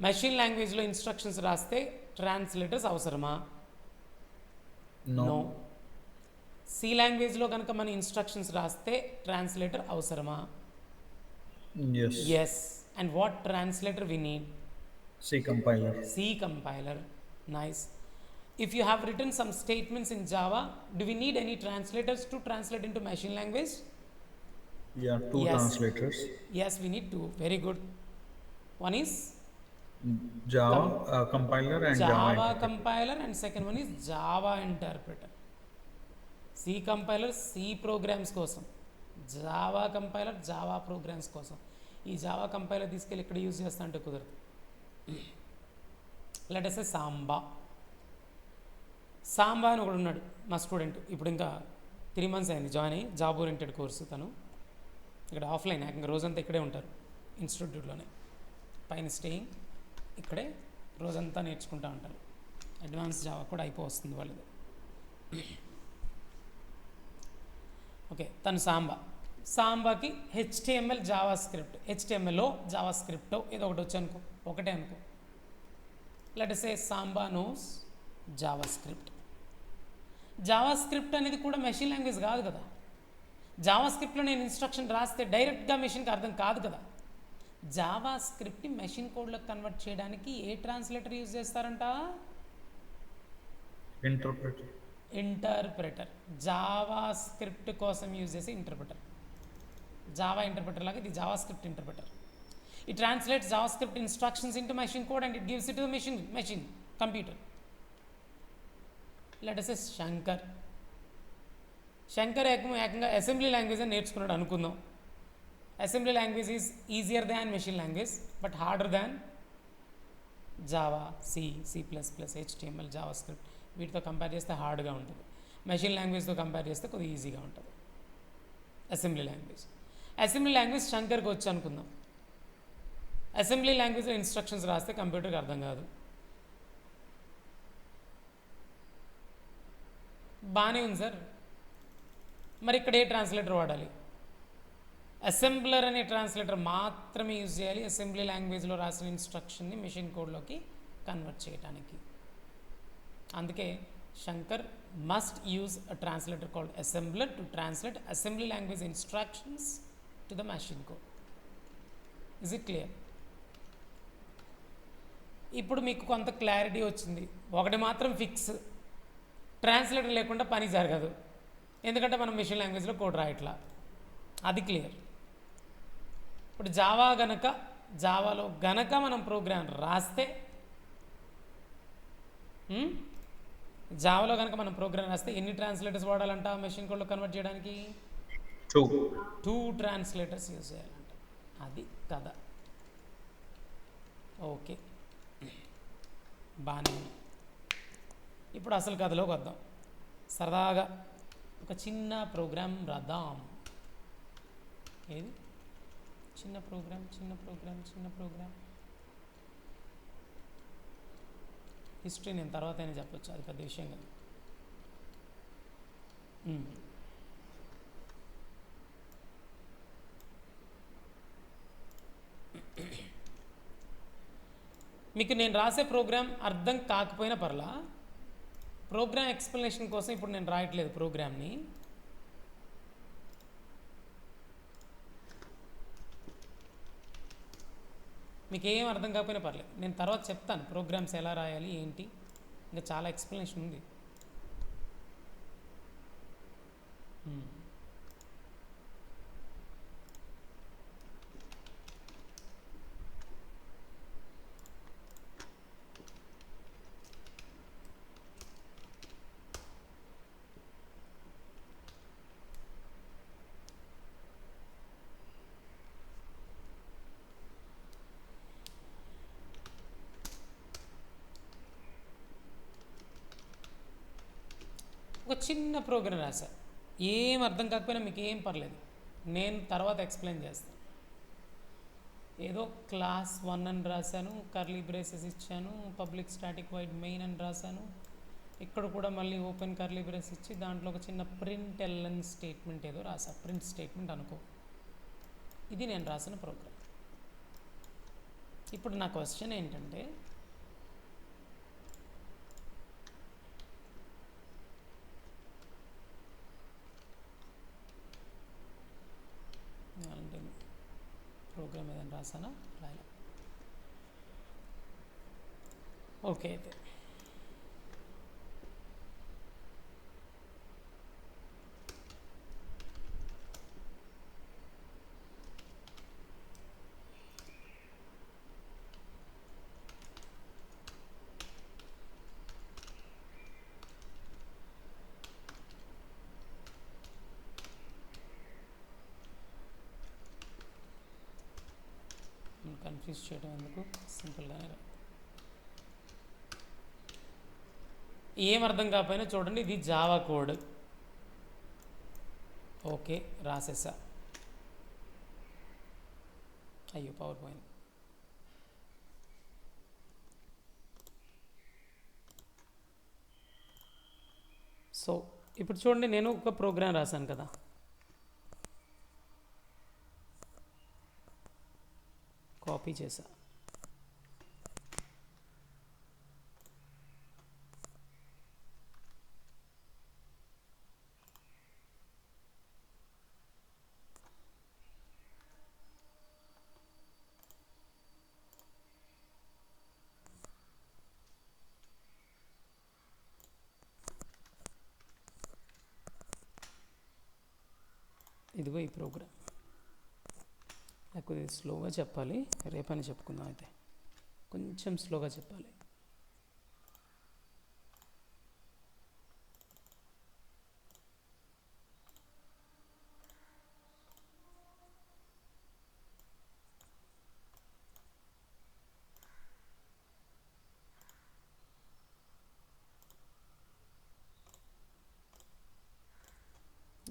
machine లాంగ్వేజ్లో instructions రాస్తే translators అవసరమా? No. C లాంగ్వేజ్లో కనుక మన instructions రాస్తే translator అవసరమా? Yes. And what translator we need? C compiler. Nice. If you have written some statements in Java, do we need any translators to translate into machine language? Yeah, 2 translators. Yes, we need 2. Very good. One is Java compiler and Java compiler, and second one is Java interpreter. C compiler C programs కోసం, Java compiler Java programs కోసం. ఈ Java compiler తీసుకెళ్ళి ఇక్కడ use చేస్తా అంటే కుదరదు. Let us say Samba అని ఒకడు ఉన్నాడు మా స్టూడెంట్. ఇప్పుడు ఇంకా 3 months అయింది జాయిన్ అయ్యి, జాబ్ ఓరియంటెడ్ కోర్సు. తను ఇక్కడ ఆఫ్లైన్, ఇంకా రోజంతా ఇక్కడే ఉంటారు ఇన్స్టిట్యూట్లోనే. పైన స్టేయింగ్, ఇక్కడే రోజంతా నేర్చుకుంటూ ఉంటారు. అడ్వాన్స్ జావా కూడా అయిపోతుంది వాళ్ళది. ఓకే, తను సాంబాకి HTML జావా స్క్రిప్ట్, HTMLలో జావా స్క్రిప్ట్ ఏదో ఒకటి వచ్చి అనుకో, ఒకటే అనుకో. Let us say Samba knows JavaScript. JavaScript అనేది కూడా మెషిన్ లాంగ్వేజ్ కాదు కదా. జావా స్క్రిప్ట్లో నేను ఇన్స్ట్రక్షన్ రాస్తే డైరెక్ట్గా మెషిన్కి అర్థం కాదు కదా. జావా స్క్రిప్ట్ని మెషిన్ కోడ్లోకి కన్వర్ట్ చేయడానికి ఏ ట్రాన్స్లేటర్ యూజ్ చేస్తారంట? ఇంటర్ప్రిటర్. ఇంటర్ప్రెటర్. జావా స్క్రిప్ట్ కోసం యూజ్ చేసే ఇంటర్ప్రెటర్. జావా ఇంటర్ప్రెటర్ లాగా ఇది Java script interpreter. It translates JavaScript instructions into machine code and it gives it to the machine computer. Let us say Shankar ఏకంగా assembly language అని నేర్చుకున్నాడు అనుకుందాం. Assembly language is easier than machine language but harder than Java, C++, HTML, Java script. వీటితో compare చేస్తే హార్డ్గా ఉంటుంది. Machine లాంగ్వేజ్తో compare చేస్తే కొద్దిగా ఈజీగా ఉంటుంది అసెంబ్లీ లాంగ్వేజ్. అసెంబ్లీ లాంగ్వేజ్ శంకర్కి వచ్చి అనుకుందాం. అసెంబ్లీ లాంగ్వేజ్లో ఇన్స్ట్రక్షన్స్ రాస్తే కంప్యూటర్కి అర్థం కాదు. బాగానే ఉంది సార్, మరి ఇక్కడ ఏ ట్రాన్స్లేటర్ వాడాలి? అసెంబ్లర్ అనే ట్రాన్స్లేటర్ మాత్రమే యూజ్ చేయాలి అసెంబ్లీ లాంగ్వేజ్లో రాసిన ఇన్స్ట్రక్షన్ని మెషిన్ కోడ్లోకి కన్వర్ట్ చేయడానికి. అందుకే Shankar must use a translator called assembler to translate assembly language instructions to the machine code. Is it clear? ఇప్పుడు మీకు కొంత క్లారిటీ వచ్చింది. ఒకటి మాత్రం ఫిక్స్, ట్రాన్స్లేటర్ లేకుండా పని జరగదు, ఎందుకంటే మనం మెషిన్ లాంగ్వేజ్లో కోడ్ రాయట్లా. అది క్లియర్. ఇప్పుడు జావాలో గనక మనం ప్రోగ్రామ్ రాస్తే ఎన్ని ట్రాన్స్లేటర్స్ వాడాలంట మెషిన్ కోడ్లో కన్వర్ట్ చేయడానికి? 2 ట్రాన్స్లేటర్స్ యూజ్ చేయాలంట. అది కథ. ఓకే, బాగానే ఉంది. ఇప్పుడు అసలు కథలోకి వద్దాం. సరదాగా ఒక చిన్న ప్రోగ్రామ్ రాద్దాం. ఏది? చిన్న ప్రోగ్రామ్. హిస్టరీ నేను తర్వాత అయినా చెప్పొచ్చు, అది పెద్ద విషయం కాదు. మీకు నేను రాసే ప్రోగ్రామ్ అర్థం కాకపోయినా పర్లా, ప్రోగ్రామ్ ఎక్స్ప్లెనేషన్ కోసం ఇప్పుడు నేను రాయట్లేదు ప్రోగ్రామ్ని. మీకు ఏం అర్థం కాకపోయినా పర్లేదు, నేను తర్వాత చెప్తాను ప్రోగ్రామ్స్ ఎలా రాయాలి ఏంటి, ఇంకా చాలా ఎక్స్ప్లెనేషన్ ఉంది. ఒక చిన్న ప్రోగ్రామ్ రాశా, ఏం అర్థం కాకపోయినా మీకు ఏం పర్లేదు, నేను తర్వాత ఎక్స్ప్లెయిన్ చేస్తాను. ఏదో క్లాస్ 1 అని రాశాను, కర్లీ బ్రేసెస్ ఇచ్చాను, పబ్లిక్ స్టాటిక్ వైడ్ మెయిన్ అని రాశాను. ఇక్కడ కూడా మళ్ళీ ఓపెన్ కర్లీ బ్రేస్ ఇచ్చి దాంట్లో ఒక చిన్న ప్రింట్ ఎల్ఎన్ స్టేట్మెంట్ ఏదో రాసా, ప్రింట్ స్టేట్మెంట్ అనుకో. ఇది నేను రాసిన ప్రోగ్రామ్. ఇప్పుడు నా క్వశ్చన్ ఏంటంటే, ప్రోగ్రామ్ ఏదైనా రాసానా? రాయలే. ఓకే, అయితే కన్ఫ్యూజ్ చేయడం ఎందుకు, సింపుల్గానే రా. ఏం అర్థం కాకపోయినా చూడండి, ఇది జావా కోడ్. ఓకే, రాసేసా. అయ్యో, పవర్ పోయింది. సో ఇప్పుడు చూడండి, నేను ఒక ప్రోగ్రామ్ రాశాను కదా, కాపీ చేసా. ఇదిగో ఈ ప్రోగ్రామ్. లేకపోతే స్లోగా చెప్పాలి, రేపని చెప్పుకుందాం. అయితే కొంచెం స్లోగా చెప్పాలి.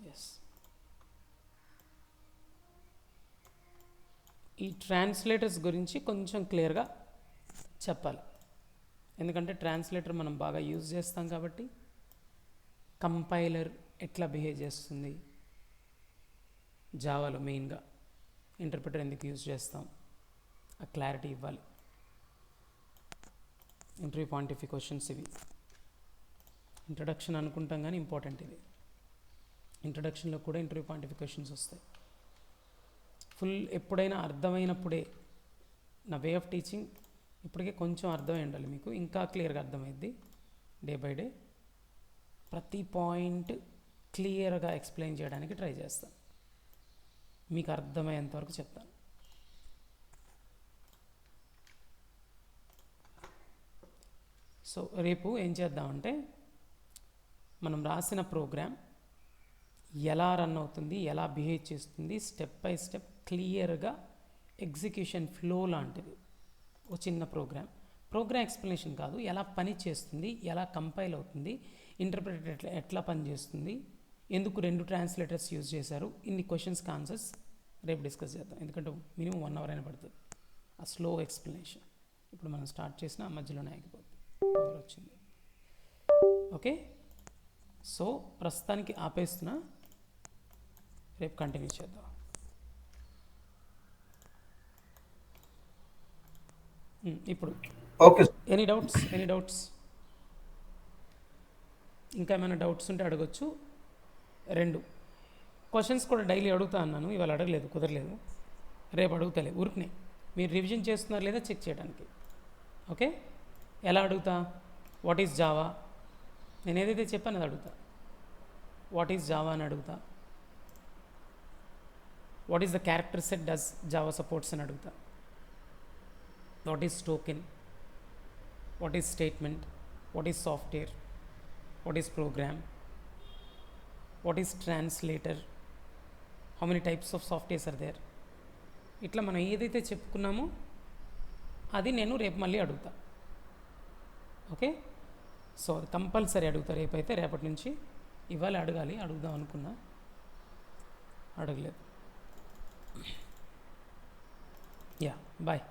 ఎస్, ఈ ట్రాన్స్లేటర్స్ గురించి కొంచెం క్లియర్గా చెప్పాలి. ఎందుకంటే ట్రాన్స్లేటర్ మనం బాగా యూజ్ చేస్తాం కాబట్టి, కంపైలర్ ఎట్లా బిహేవ్ చేస్తుంది, జావాలో మెయిన్గా ఇంటర్ప్రిటర్ ఎందుకు యూజ్ చేస్తాం, ఆ క్లారిటీ ఇవ్వాలి. Interview point of view questions ఇవి. ఇంట్రడక్షన్ అనుకుంటాం కానీ ఇంపార్టెంట్ ఇది. ఇంట్రడక్షన్లో కూడా interview point of view questions వస్తాయి. ఫుల్ ఎప్పుడైనా అర్థమైనప్పుడే, నా వే ఆఫ్ టీచింగ్ ఇప్పటికే కొంచెం అర్థమై ఉండాలి మీకు, ఇంకా క్లియర్గా అర్థమైద్ది. డే బై డే ప్రతి పాయింట్ క్లియర్గా ఎక్స్ప్లెయిన్ చేయడానికి ట్రై చేస్తాను, మీకు అర్థమయ్యేంత వరకు చెప్తాను. సో రేపు ఏం చేద్దామంటే, మనం రాసిన ప్రోగ్రామ్ ఎలా రన్ అవుతుంది, ఎలా బిహేవ్ చేస్తుంది, స్టెప్ బై స్టెప్ క్లియర్గా ఎగ్జిక్యూషన్ ఫ్లో లాంటిది ఒక చిన్న ప్రోగ్రామ్ ఎక్స్ప్లెనేషన్ కాదు, ఎలా పని చేస్తుంది, ఎలా కంపైల్ అవుతుంది, ఇంటర్ప్రిటర్ ఎట్లా పని చేస్తుంది, ఎందుకు 2 ట్రాన్స్లేటర్స్ యూజ్ చేశారు, ఇన్ని క్వశ్చన్స్కి ఆన్సర్స్ రేపు డిస్కస్ చేద్దాం. ఎందుకంటే మినిమం 1 అవర్ అయినా పడుతుంది ఆ స్లో ఎక్స్ప్లెనేషన్. ఇప్పుడు మనం స్టార్ట్ చేసిన మధ్యలోనే ఆగిపోతుంది, పవర్ వచ్చింది. ఓకే, సో ప్రస్తుతానికి ఆపేస్తున్నా, రేపు కంటిన్యూ చేద్దాం. ఇప్పుడు ఓకే. ఎనీ డౌట్స్ ఇంకా ఏమైనా డౌట్స్ ఉంటే అడగొచ్చు. 2 క్వశ్చన్స్ కూడా డైలీ అడుగుతా అన్నాను, ఇవాళ అడగలేదు, కుదరలేదు. రేపు అడుగుతలే, ఊరికనే మీరు రివిజన్ చేస్తున్నారు లేదా చెక్ చేయడానికి. ఓకే, ఎలా అడుగుతా, వాట్ ఈజ్ జావా, నేను ఏదైతే చెప్పాను అది అడుగుతా. వాట్ ఈజ్ జావా అని అడుగుతా. What is the character set does Java supports అని అడుగుతా. What is token, what is statement, what is software, what is program, what is translator, how many types of softwares are there. ఇట్లా మనం ఏదైతే చెప్పుకున్నామో అది నేను రేపు మళ్ళీ అడుగుతా. ఓకే, సో అది కంపల్సరీ అడుగుతా రేపైతే. రేపటి నుంచి ఇవాళ అడగాలి, అడుగుదాం అనుకున్నా, అడగలేదు. Yeah, bye.